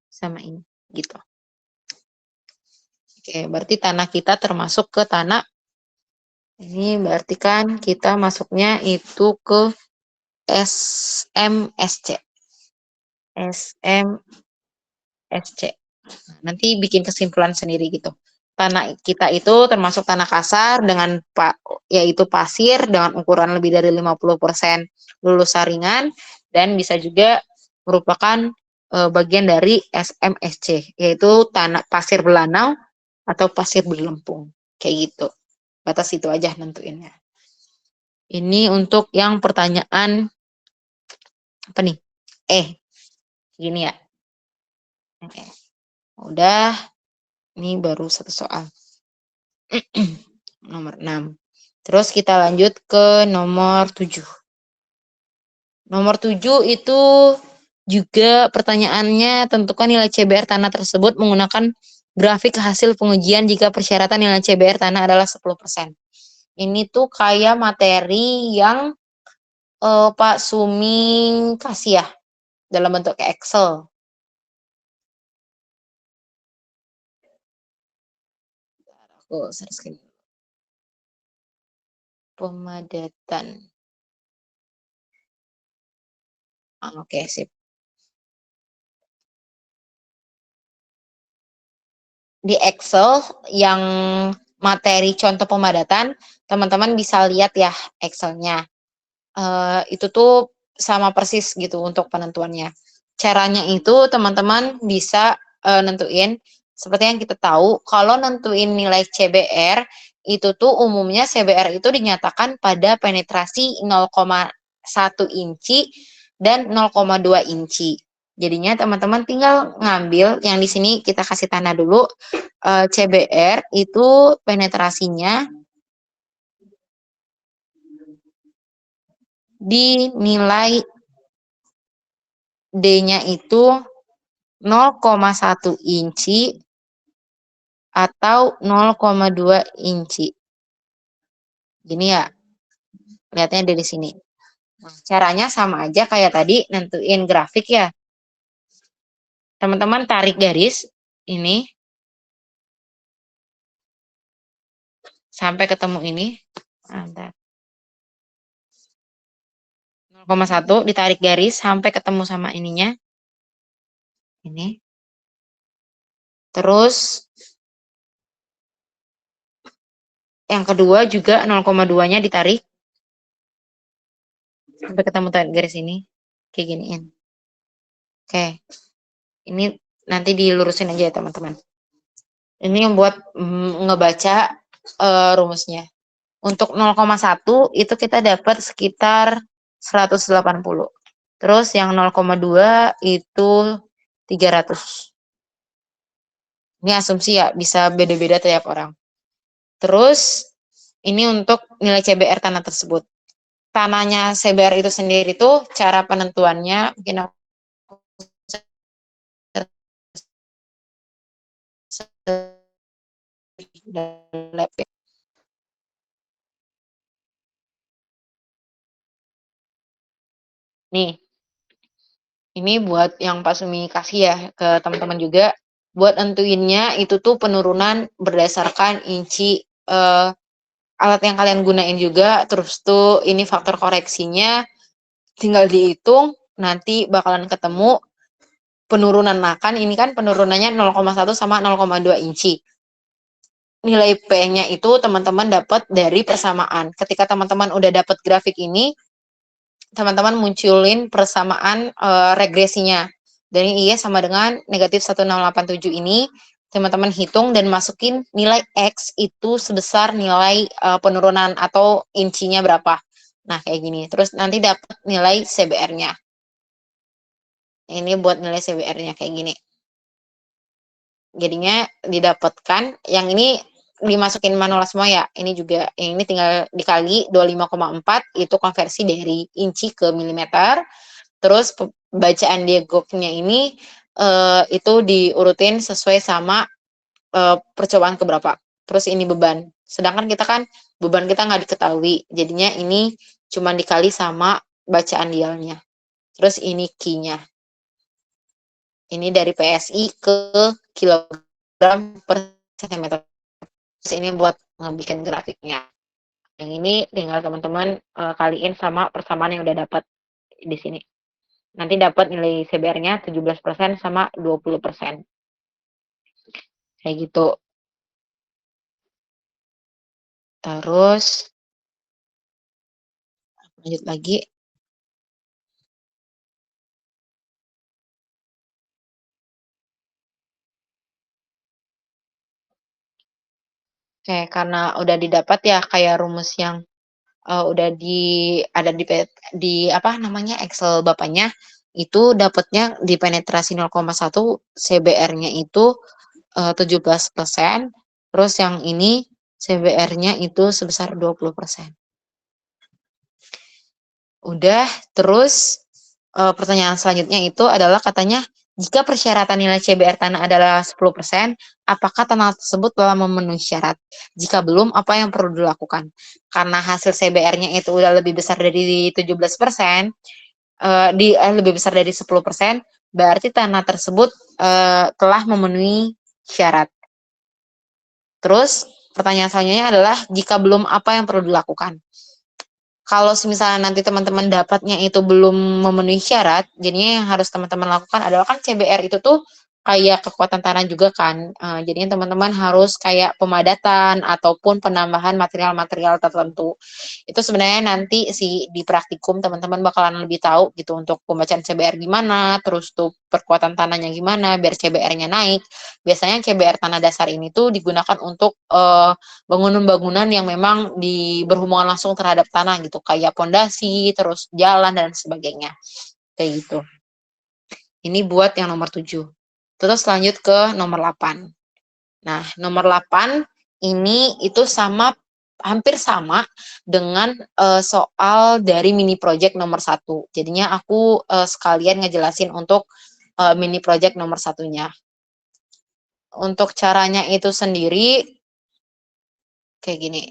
sama ini. Gitu. Oke, berarti tanah kita termasuk ke tanah, ini berarti kan kita masuknya itu ke SMSC. SMSC. Nanti bikin kesimpulan sendiri gitu. Tanah kita itu termasuk tanah kasar dengan yaitu pasir dengan ukuran lebih dari 50% lulus saringan, dan bisa juga merupakan bagian dari SMSC, yaitu tanah pasir berlanau atau pasir berlempung. Kayak gitu. Batas itu aja nentuinnya. Ini untuk yang pertanyaan apa nih? Gini ya. Oke. Udah, ini baru satu soal. Nomor 6. Terus kita lanjut ke nomor 7. Nomor 7 itu juga pertanyaannya, tentukan nilai CBR tanah tersebut menggunakan grafik hasil pengujian jika persyaratan nilai CBR tanah adalah 10%. Ini tuh kayak materi yang Pak Suming kasih ya, dalam bentuk Excel. Aku share screen. Pemadatan. Oke, sip. Di Excel yang materi contoh pemadatan, teman-teman bisa lihat ya Excelnya. Itu tuh sama persis gitu untuk penentuannya. Caranya itu teman-teman bisa nentuin, seperti yang kita tahu, kalau nentuin nilai CBR, itu tuh umumnya CBR itu dinyatakan pada penetrasi 0,1 inci dan 0,2 inci. Jadinya teman-teman tinggal ngambil yang di sini kita kasih tanda dulu, CBR itu penetrasinya di nilai D-nya itu 0,1 inci atau 0,2 inci. Gini ya, lihatnya dari sini. Nah, caranya sama aja kayak tadi nentuin grafik ya. Teman-teman tarik garis ini sampai ketemu ini. Nah, 0,1 ditarik garis sampai ketemu sama ininya. Ini. Terus yang kedua juga 0,2-nya ditarik sampai ketemu garis ini. Kayak giniin. Oke. Ini nanti dilurusin aja ya teman-teman. Ini yang buat ngebaca rumusnya. Untuk 0,1 itu kita dapat sekitar 180. Terus yang 0,2 itu 300. Ini asumsi ya, bisa beda-beda tiap orang. Terus ini untuk nilai CBR tanah tersebut. Tanahnya CBR itu sendiri tuh cara penentuannya mungkin aku nih, ini buat yang Pak Sumi kasih ya ke teman-teman juga. Buat nentuinnya itu tuh penurunan berdasarkan inci alat yang kalian gunain juga. Terus tuh ini faktor koreksinya tinggal dihitung, nanti bakalan ketemu penurunan makan. Ini kan penurunannya 0,1 sama 0,2 inci. Nilai P-nya itu teman-teman dapat dari persamaan. Ketika teman-teman udah dapat grafik ini, teman-teman munculin persamaan regresinya. Dari I sama dengan negatif 1687 ini, teman-teman hitung dan masukin nilai X itu sebesar nilai penurunan atau incinya berapa. Nah, kayak gini. Terus nanti dapat nilai CBR-nya. Ini buat nilai CBR-nya kayak gini. Jadinya didapatkan, yang ini dimasukin manual semua ya. Ini juga, yang ini tinggal dikali 25,4, itu konversi dari inci ke milimeter. Terus bacaan diagognya ini itu diurutin sesuai sama percobaan keberapa. Terus ini beban. Sedangkan kita kan beban kita nggak diketahui. Jadinya ini cuma dikali sama bacaan dialnya. Terus ini Q-nya. Ini dari PSI ke kilogram per centimeter. Terus ini buat ngebikin grafiknya. Yang ini tinggal teman-teman kaliin sama persamaan yang udah dapat di sini. Nanti dapat nilai CBR-nya 17% sama 20%. Kayak gitu. Terus lanjut lagi. Oke, karena udah didapat ya kayak rumus yang udah ada di apa namanya Excel bapaknya, itu dapatnya di penetrasi 0,1 CBR-nya itu 17%, terus yang ini CBR-nya itu sebesar 20%. Udah, terus pertanyaan selanjutnya itu adalah katanya, jika persyaratan nilai CBR tanah adalah 10%, apakah tanah tersebut telah memenuhi syarat? Jika belum, apa yang perlu dilakukan? Karena hasil CBR-nya itu udah lebih besar dari 17%, lebih besar dari 10%, berarti tanah tersebut telah memenuhi syarat. Terus pertanyaan selanjutnya adalah, jika belum, apa yang perlu dilakukan? Kalau misalnya nanti teman-teman dapatnya itu belum memenuhi syarat, jadinya yang harus teman-teman lakukan adalah, kan CBR itu tuh kayak kekuatan tanah juga kan. Jadinya teman-teman harus kayak pemadatan ataupun penambahan material-material tertentu. Itu sebenarnya nanti sih di praktikum teman-teman bakalan lebih tahu gitu untuk pembacaan CBR gimana, terus tuh perkuatan tanahnya gimana biar CBR-nya naik. Biasanya CBR tanah dasar ini tuh digunakan untuk bangunan-bangunan yang memang berhubungan langsung terhadap tanah gitu, kayak pondasi, terus jalan dan sebagainya. Kayak gitu. Ini buat yang nomor 7. Terus lanjut ke nomor 8. Nah, nomor 8 ini itu hampir sama dengan soal dari mini project nomor 1. Jadinya aku sekalian ngejelasin untuk mini project nomor 1-nya. Untuk caranya itu sendiri kayak gini.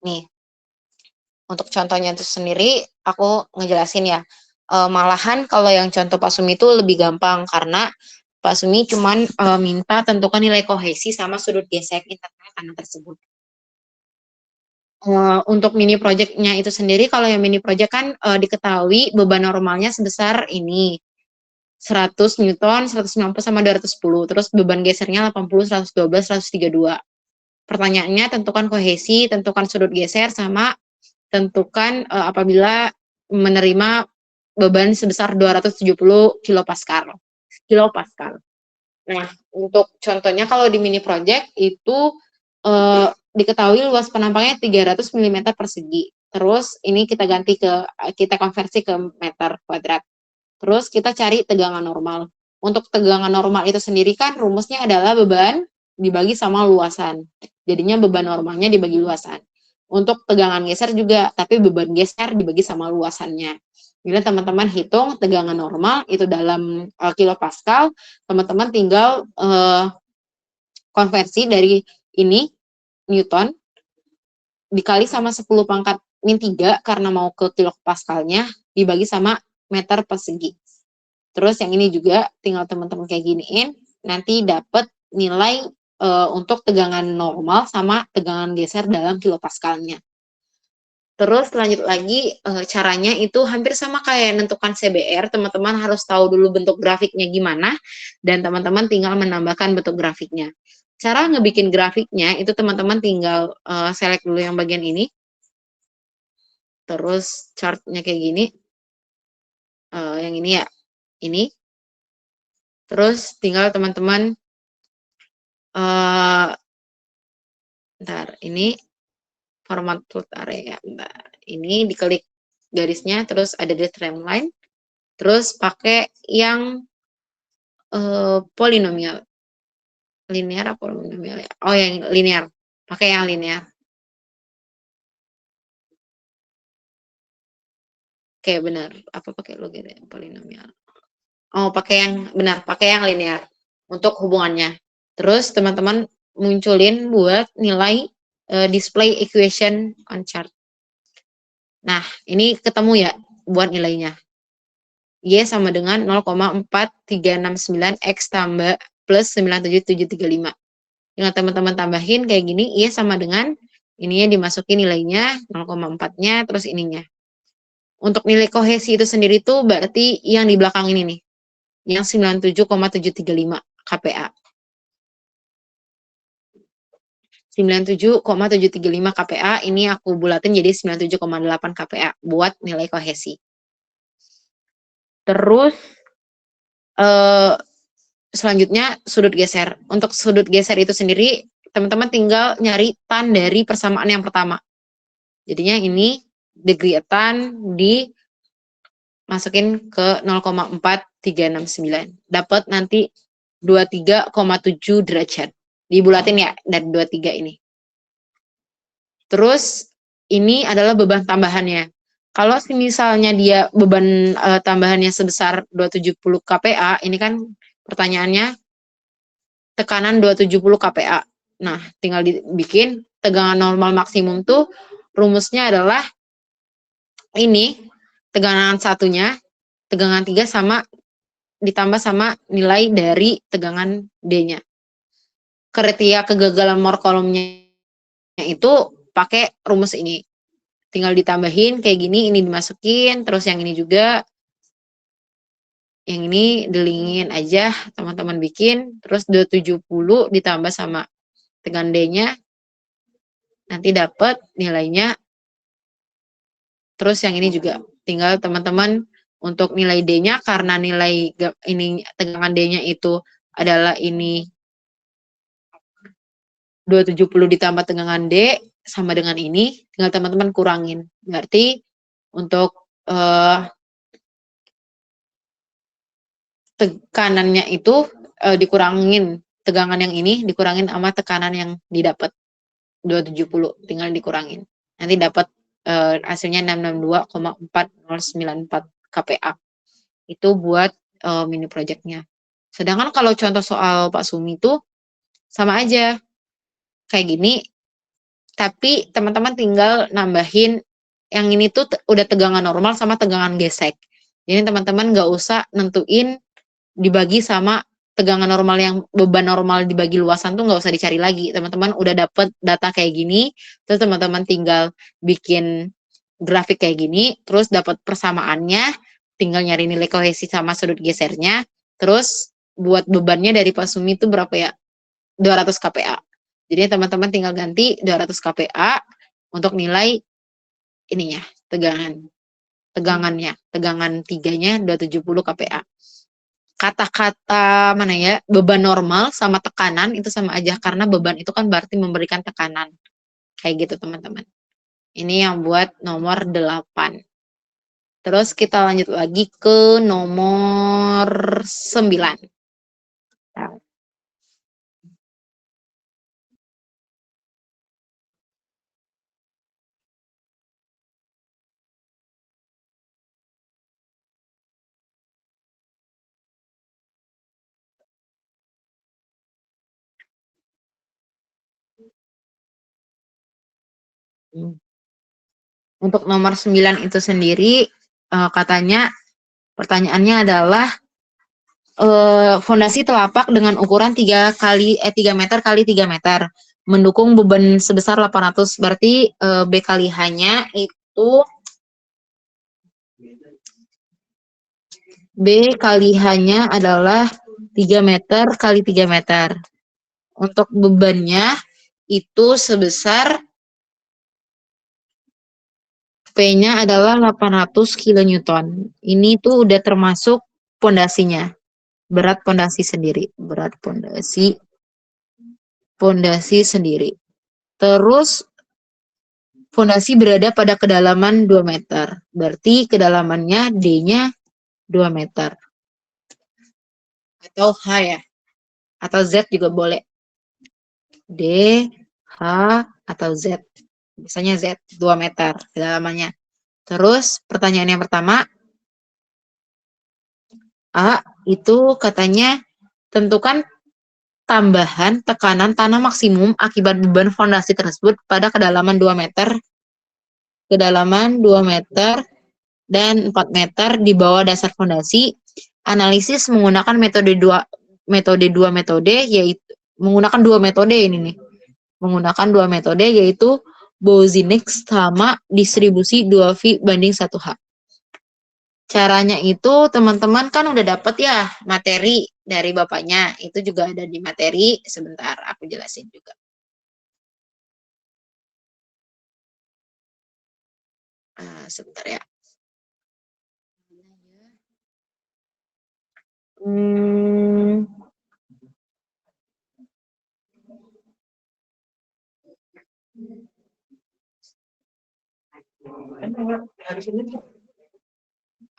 nih. Untuk contohnya itu sendiri, aku ngejelasin ya. Malahan kalau yang contoh Pak Sumi itu lebih gampang karena Pak Sumi cuman minta tentukan nilai kohesi sama sudut gesek internal kanan tersebut. Untuk mini projectnya itu sendiri, kalau yang mini project kan diketahui beban normalnya sebesar ini 100 Newton, 190 sama 210. Terus beban gesernya 80, 112, 132. Pertanyaannya tentukan kohesi, tentukan sudut geser, sama tentukan apabila menerima beban sebesar 270 kilopascal. Nah, untuk contohnya kalau di mini project itu diketahui luas penampangnya 300 mm persegi. Terus ini kita konversi ke meter kuadrat. Terus kita cari tegangan normal. Untuk tegangan normal itu sendiri kan rumusnya adalah beban dibagi sama luasan. Jadinya beban normalnya dibagi luasan. Untuk tegangan geser juga, tapi beban geser dibagi sama luasannya. Bila teman-teman hitung tegangan normal itu dalam kilopascal, teman-teman tinggal konversi dari ini Newton dikali sama 10 pangkat min 3 karena mau ke kilopaskalnya dibagi sama meter persegi. Terus yang ini juga tinggal teman-teman kayak giniin, nanti dapat nilai untuk tegangan normal sama tegangan geser dalam kilopaskalnya. Terus lanjut lagi, caranya itu hampir sama kayak menentukan CBR, teman-teman harus tahu dulu bentuk grafiknya gimana, dan teman-teman tinggal menambahkan bentuk grafiknya. Cara ngebikin grafiknya itu teman-teman tinggal select dulu yang bagian ini, terus chartnya kayak gini, yang ini ya, ini. Terus tinggal teman-teman, bentar, ini format plot area, bentar. Ini diklik garisnya, terus ada di timeline, terus pakai yang polinomial. Linear apa polinomial ya? Oh, yang linear. Pakai yang linear. Oke, benar. Apa pakai logaritma polinomial? Oh, pakai yang benar, pakai yang linear untuk hubungannya. Terus teman-teman munculin buat nilai display equation on chart. Nah, ini ketemu ya buat nilainya. Y sama dengan 0,4369 X tambah plus 97735. Tinggal teman-teman tambahin kayak gini, Y sama dengan ininya dimasukin nilainya 0,4-nya terus ininya. Untuk nilai kohesi itu sendiri tuh berarti yang di belakang ini nih. Yang 97,735 kPa. 97,735 kPa ini aku bulatin jadi 97,8 kPa buat nilai kohesi. Terus selanjutnya sudut geser. Untuk sudut geser itu sendiri teman-teman tinggal nyari tan dari persamaan yang pertama. Jadinya ini degree tan dimasukin ke 0,4369. Dapat nanti 23,7 derajat. Dibulatin ya dari 23 ini. Terus ini adalah beban tambahannya. Kalau misalnya dia beban tambahannya sebesar 270 kPa, ini kan pertanyaannya tekanan 270 kPa. Nah, tinggal dibikin tegangan normal maksimum tuh rumusnya adalah ini, tegangan satunya, tegangan 3 sama ditambah sama nilai dari tegangan D-nya. Kriteria kegagalan Mohr kolomnya itu pakai rumus ini. Tinggal ditambahin kayak gini, ini dimasukin, terus yang ini juga, yang ini delingin aja, teman-teman bikin, terus 270 ditambah sama tegangan D-nya, nanti dapat nilainya, terus yang ini juga, tinggal teman-teman untuk nilai D-nya, karena nilai ini tegangan D-nya itu adalah ini 270 ditambah tegangan D, sama dengan ini, tinggal teman-teman kurangin. Berarti untuk tekanannya itu dikurangin, tegangan yang ini dikurangin sama tekanan yang didapat 270, tinggal dikurangin. Nanti dapat hasilnya 662,4094 kPa. Itu buat mini projectnya. Sedangkan kalau contoh soal Pak Sumi itu sama aja. Kayak gini, Tapi teman-teman tinggal nambahin yang ini tuh udah tegangan normal sama tegangan gesek. Jadi teman-teman nggak usah nentuin dibagi sama tegangan normal yang beban normal dibagi luasan tuh nggak usah dicari lagi. Teman-teman udah dapet data kayak gini, terus teman-teman tinggal bikin grafik kayak gini, terus dapat persamaannya, tinggal nyari nilai kohesi sama sudut gesernya, terus buat bebannya dari Pasumi itu berapa ya? 200 kPa. Jadi teman-teman tinggal ganti 200 kPa untuk nilai ininya, tegangannya, tegangan tiganya 270 kPa. Kata-kata mana ya, beban normal sama tekanan itu sama aja, karena beban itu kan berarti memberikan tekanan. Kayak gitu teman-teman. Ini yang buat nomor 8. Terus kita lanjut lagi ke nomor 9. Nah. Untuk nomor 9 itu sendiri katanya pertanyaannya adalah fondasi telapak dengan ukuran 3 meter kali 3 meter mendukung beban sebesar 800, berarti B kali H-nya itu B kali H-nya adalah 3 meter kali 3 meter. Untuk bebannya itu sebesar P-nya adalah 800 kN. Ini tuh udah termasuk pondasinya. Berat pondasi sendiri. Berat pondasi sendiri. Terus fondasi berada pada kedalaman 2 meter. Berarti kedalamannya D-nya 2 meter. Atau H ya. Atau Z juga boleh. D, H, atau Z. Biasanya Z, 2 meter kedalamannya. Terus pertanyaan yang pertama, A, itu katanya tentukan tambahan tekanan tanah maksimum akibat beban fondasi tersebut pada kedalaman 2 meter, dan 4 meter di bawah dasar fondasi. Analisis menggunakan metode yaitu menggunakan dua metode ini nih. Menggunakan 2 metode yaitu Boussinesq sama distribusi 2V/1H. Caranya itu teman-teman kan udah dapet ya materi dari bapaknya. Itu juga ada di materi. Sebentar aku jelasin juga. Sebentar ya.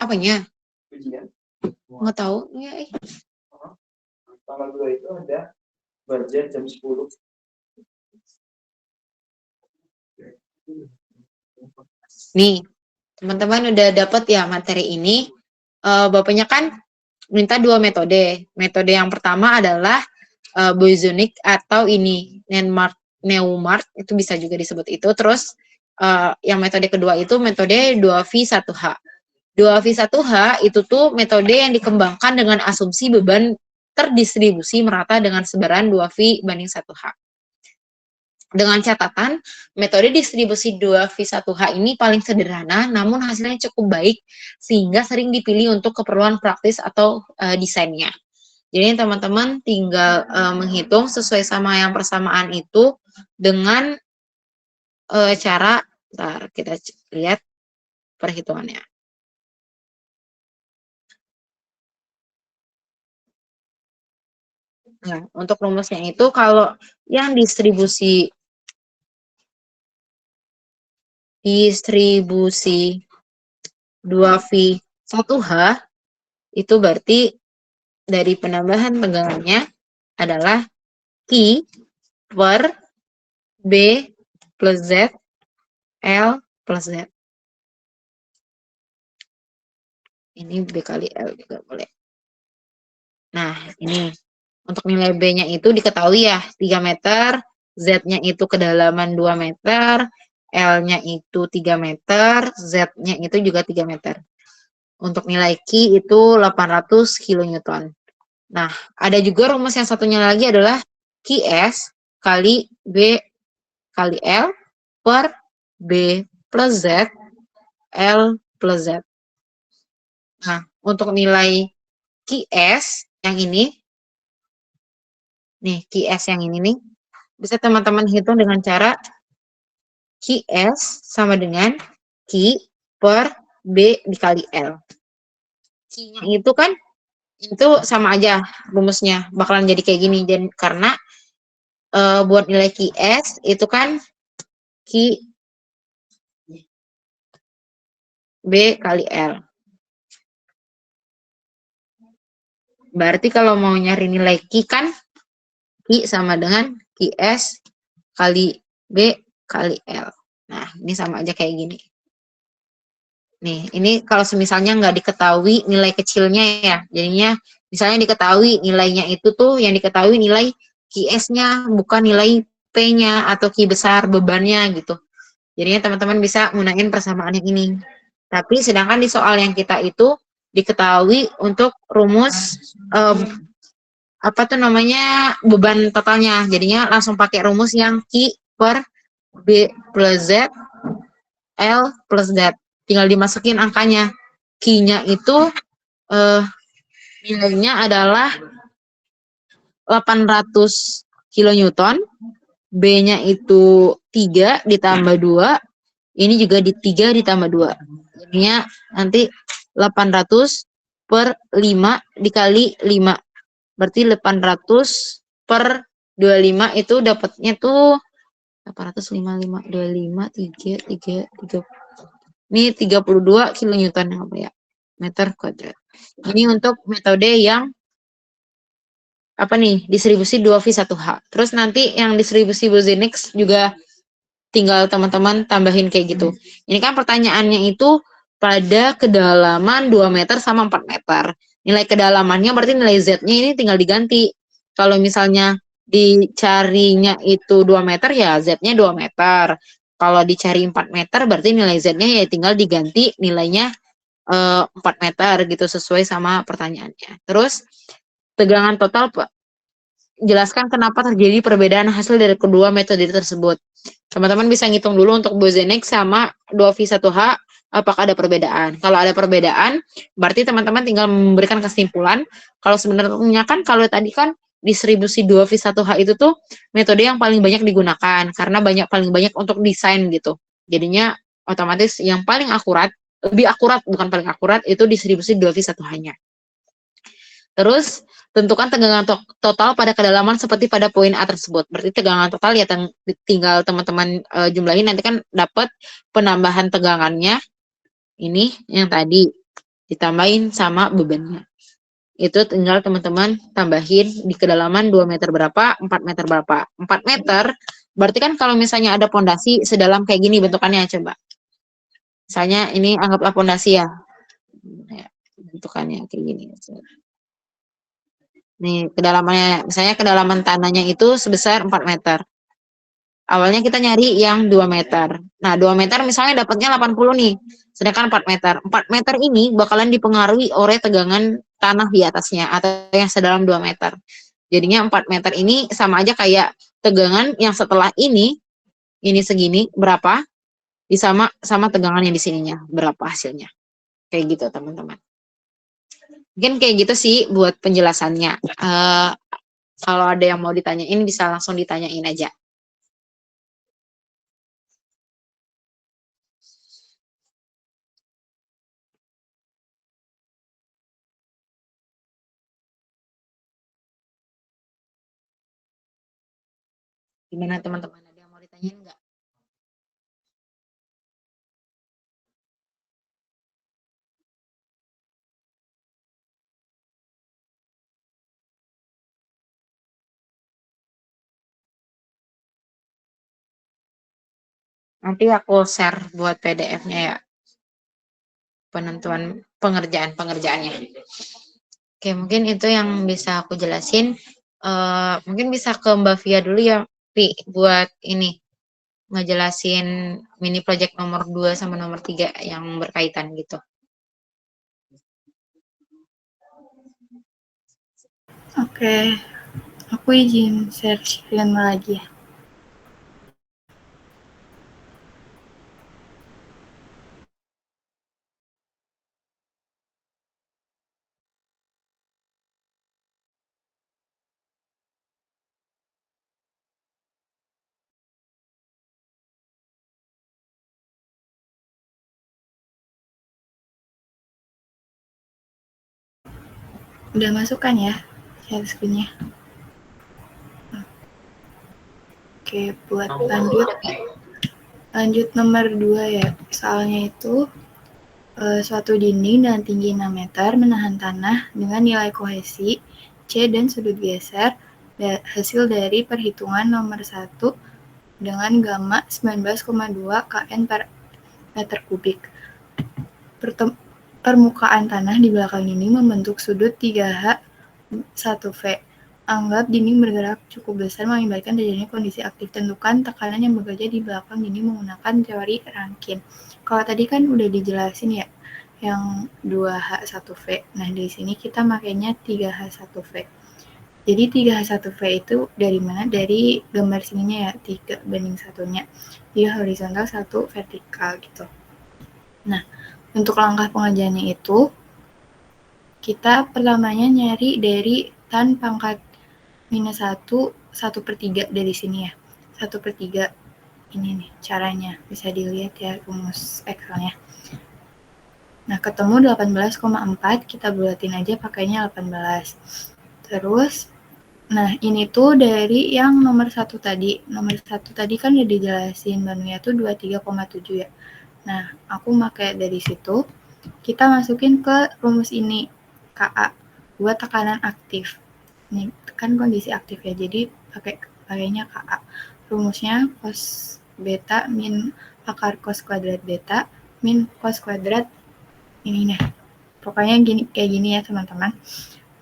Apanya? Nggak tahu. Ya, Tanggal 2 itu ada budget jam 10. Nih, teman-teman udah dapat ya materi ini. Bapaknya kan minta 2 metode. Metode yang pertama adalah Boussinesq atau ini Neumart, itu bisa juga disebut itu. Terus yang metode kedua itu metode 2V1H. 2V1H itu tuh metode yang dikembangkan dengan asumsi beban terdistribusi merata dengan sebaran 2V/1H. Dengan catatan, metode distribusi 2V1H ini paling sederhana, namun hasilnya cukup baik, sehingga sering dipilih untuk keperluan praktis atau desainnya. Jadi teman-teman tinggal menghitung sesuai sama yang persamaan itu dengan cara, bentar, kita lihat perhitungannya. Nah, untuk rumusnya itu kalau yang distribusi 2V1H itu berarti dari penambahan tegangannya adalah Q per B plus Z L plus Z. Ini B kali L juga boleh. Nah, ini untuk nilai B-nya itu diketahui ya, 3 meter, Z-nya itu kedalaman 2 meter, L-nya itu 3 meter, Z-nya itu juga 3 meter. Untuk nilai Q itu 800 kilonewton. Nah, ada juga rumus yang satunya lagi adalah QS kali B kali L per B plus Z, L plus Z. Nah, untuk nilai QS yang ini, nih QS yang ini nih, bisa teman-teman hitung dengan cara QS sama dengan Q per B dikali L. Q-nya itu kan, itu sama aja rumusnya, bakalan jadi kayak gini. Dan karena buat nilai QS itu kan Q B kali L. Berarti kalau mau nyari nilai Q kan, Q sama dengan QS kali B kali L. Nah, ini sama aja kayak gini. Nih, ini kalau misalnya nggak diketahui nilai kecilnya ya, jadinya misalnya diketahui nilainya itu tuh yang diketahui nilai QS-nya, bukan nilai P-nya atau Q besar bebannya gitu. Jadinya teman-teman bisa gunain persamaan yang ini. Tapi sedangkan di soal yang kita itu diketahui untuk rumus apa tuh namanya beban totalnya. Jadinya langsung pakai rumus yang Q per B plus Z, L plus Z. Tinggal dimasukin angkanya. Q-nya itu nilainya adalah 800 kilonewton, B-nya itu 3 ditambah 2, ini juga di 3 ditambah 2. Jadinya nanti 800 per 5 dikali 5. Berarti 800 per 25 itu dapatnya tuh 855, 25, 3. Ini 32 kilonewton apa ya? Meter kuadrat. Ini untuk metode yang apa nih? Distribusi 2V1H. Terus nanti yang distribusi Bose-Einstein juga tinggal teman-teman tambahin kayak gitu. Ini kan pertanyaannya itu pada kedalaman 2 meter sama 4 meter. Nilai kedalamannya berarti nilai Z-nya ini tinggal diganti. Kalau misalnya dicarinya itu 2 meter ya Z-nya 2 meter. Kalau dicari 4 meter berarti nilai Z-nya ya tinggal diganti nilainya 4 meter gitu sesuai sama pertanyaannya. Terus tegangan total jelaskan kenapa terjadi perbedaan hasil dari kedua metode tersebut. Teman-teman bisa ngitung dulu untuk Bose-Einstein sama 2V1H apakah ada perbedaan. Kalau ada perbedaan, berarti teman-teman tinggal memberikan kesimpulan. Kalau sebenarnya kan kalau tadi kan distribusi 2V1H itu tuh metode yang paling banyak digunakan karena paling banyak untuk desain gitu. Jadinya otomatis yang paling akurat, lebih akurat bukan paling akurat itu distribusi 2V1H-nya. Terus tentukan tegangan total pada kedalaman seperti pada poin A tersebut. Berarti tegangan total ya tinggal teman-teman jumlahin, nanti kan dapat penambahan tegangannya ini yang tadi ditambahin sama bebannya. Itu tinggal teman-teman tambahin di kedalaman 2 meter berapa, 4 meter berapa. 4 meter berarti kan kalau misalnya ada pondasi sedalam kayak gini bentukannya, coba. Misalnya ini anggaplah pondasi ya. Bentukannya kayak gini. Nih, kedalamannya, misalnya kedalaman tanahnya itu sebesar 4 meter. Awalnya kita nyari yang 2 meter. Nah, 2 meter misalnya dapatnya 80 nih. Sedangkan 4 meter. 4 meter ini bakalan dipengaruhi oleh tegangan tanah di atasnya atau yang sedalam 2 meter. Jadinya 4 meter ini sama aja kayak tegangan yang setelah ini segini, berapa? Sama tegangan yang di sininya, berapa hasilnya. Kayak gitu, teman-teman. Mungkin kayak gitu sih buat penjelasannya. Kalau ada yang mau ditanyain bisa langsung ditanyain aja. Gimana teman-teman, ada yang mau ditanyain nggak? Nanti aku share buat PDF-nya ya. Penentuan pengerjaannya. Oke, mungkin itu yang bisa aku jelasin. Mungkin bisa ke Mbak Via dulu ya. Ri, buat ini ngejelasin mini project nomor 2 sama nomor 3 yang berkaitan gitu. Oke, aku izin share screen lagi ya. Udah masuk kan ya share screen-nya? Oke, buat lanjut nomor 2 ya. Soalnya itu suatu dinding dengan tinggi 6 meter menahan tanah dengan nilai kohesi C dan sudut geser hasil dari perhitungan nomor 1 dengan gamma 19,2 kN per meter kubik. Permukaan tanah di belakang dinding membentuk sudut 3H 1V. Anggap dinding bergerak cukup besar mengakibatkan terjadinya kondisi aktif. Tentukan tekanan yang bekerja di belakang dinding menggunakan teori Rankine. Kalau tadi kan udah dijelasin ya, yang 2H1V. Nah, di sini kita makainya 3H1V. Jadi 3H1V itu dari mana? Dari gambar sininya ya, 3:1-nya. 3 horizontal, 1 vertikal gitu. Nah, untuk langkah pengerjaannya itu, kita pertamanya nyari dari tan pangkat minus 1, 1/3 dari sini ya. 1/3 ini nih caranya. Bisa dilihat ya rumus Excelnya. Nah, ketemu 18,4, kita bulatin aja pakainya 18. Terus, nah ini tuh dari yang nomor 1 tadi. Nomor 1 tadi kan udah dijelasin Banunya tuh 23,7 ya. Nah, aku pakai dari situ. Kita masukin ke rumus ini, KA, buat tekanan aktif. Ini kan kondisi aktif ya, jadi pakainya KA. Rumusnya cos beta min akar cos kuadrat beta min cos kuadrat ini nih. Pokoknya kayak gini ya teman-teman.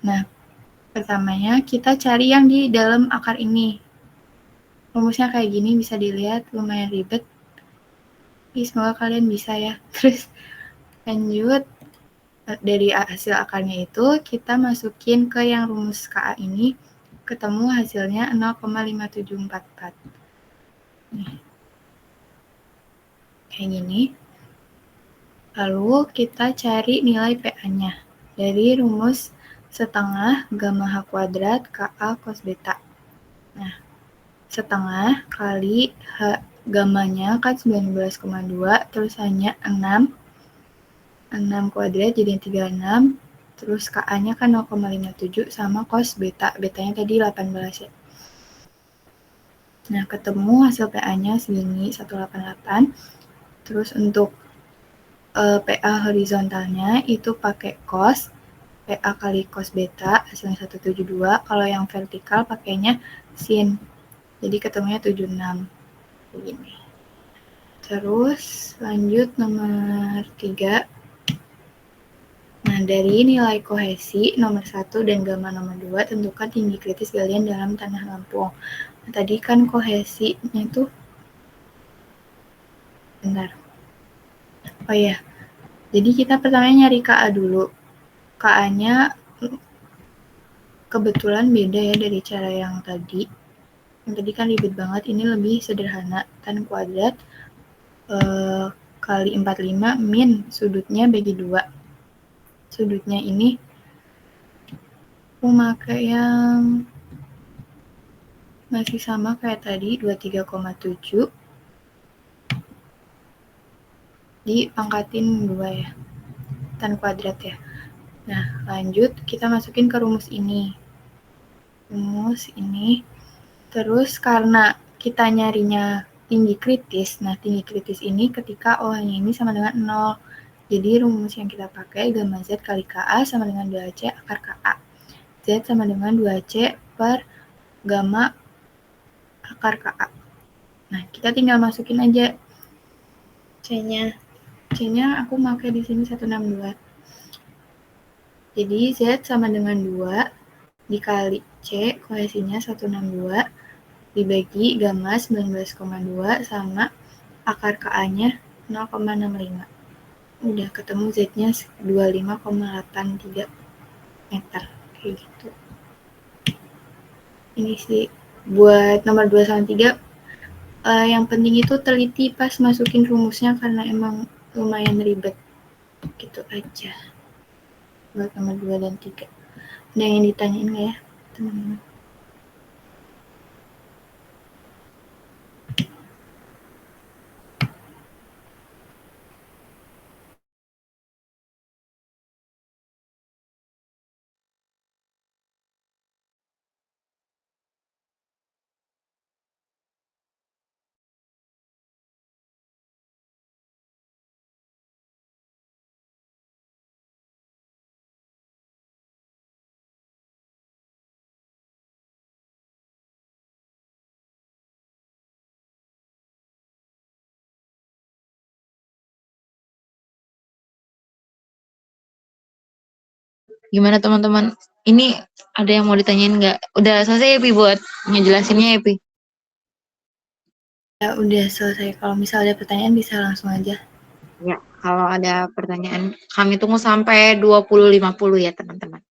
Nah, pertamanya kita cari yang di dalam akar ini. Rumusnya kayak gini, bisa dilihat, lumayan ribet. Semoga kalian bisa ya. Terus lanjut, dari hasil akarnya itu kita masukin ke yang rumus KA ini, ketemu hasilnya 0,5744. Nih. Kayak gini. Lalu kita cari nilai PA-nya dari rumus setengah gamma H kuadrat KA cos beta. Nah, setengah kali H gammanya kan 19,2, terus hanya 6 kuadrat jadi 36, terus KA-nya kan 0,57 sama cos beta. Betanya tadi 18 ya. Nah, ketemu hasil PA-nya segini, 188. Terus untuk PA horizontalnya itu pakai cos, PA kali cos beta, hasilnya 172. Kalau yang vertikal pakainya sin. Jadi ketemunya 76. Begini. Terus lanjut nomor 3. Nah, dari nilai kohesi nomor 1 dan gamma nomor 2, tentukan tinggi kritis galian dalam tanah Lampung. Nah, tadi kan kohesinya itu bentar. Oh iya. Jadi kita pertamanya nyari KA dulu. KA-nya kebetulan beda ya dari cara yang tadi. Yang tadi kan ribet banget, ini lebih sederhana. Tan kuadrat kali 45 min sudutnya bagi 2. Sudutnya ini aku pakai yang masih sama kayak tadi, 23,7. Dipangkatin 2 ya, tan kuadrat ya. Nah, lanjut kita masukin ke rumus ini. Terus karena kita nyarinya tinggi kritis, nah tinggi kritis ini ketika OH-nya ini sama dengan 0. Jadi rumus yang kita pakai gamma Z kali KA sama dengan 2C akar KA. Z sama dengan 2C per gamma akar KA. Nah, kita tinggal masukin aja C-nya. C-nya aku pakai di sini 162. Jadi Z sama dengan 2 dikali C, kohesinya 162, dibagi gamma 19,2 sama akar KA-nya 0,65. Udah ketemu Z-nya 25,83 meter. Kayak gitu. Ini sih buat nomor 2 sama 3 yang penting itu teliti pas masukin rumusnya karena emang lumayan ribet. Gitu aja. Buat nomor 2 dan 3. Ada yang ditanyain nggak ya, teman-teman? Gimana teman-teman? Ini ada yang mau ditanyain nggak? Udah selesai ya Pi buat ngejelasinnya ya Pi? Ya udah selesai. Kalau misalnya ada pertanyaan bisa langsung aja. Ya, kalau ada pertanyaan kami tunggu sampai 20.50 ya teman-teman.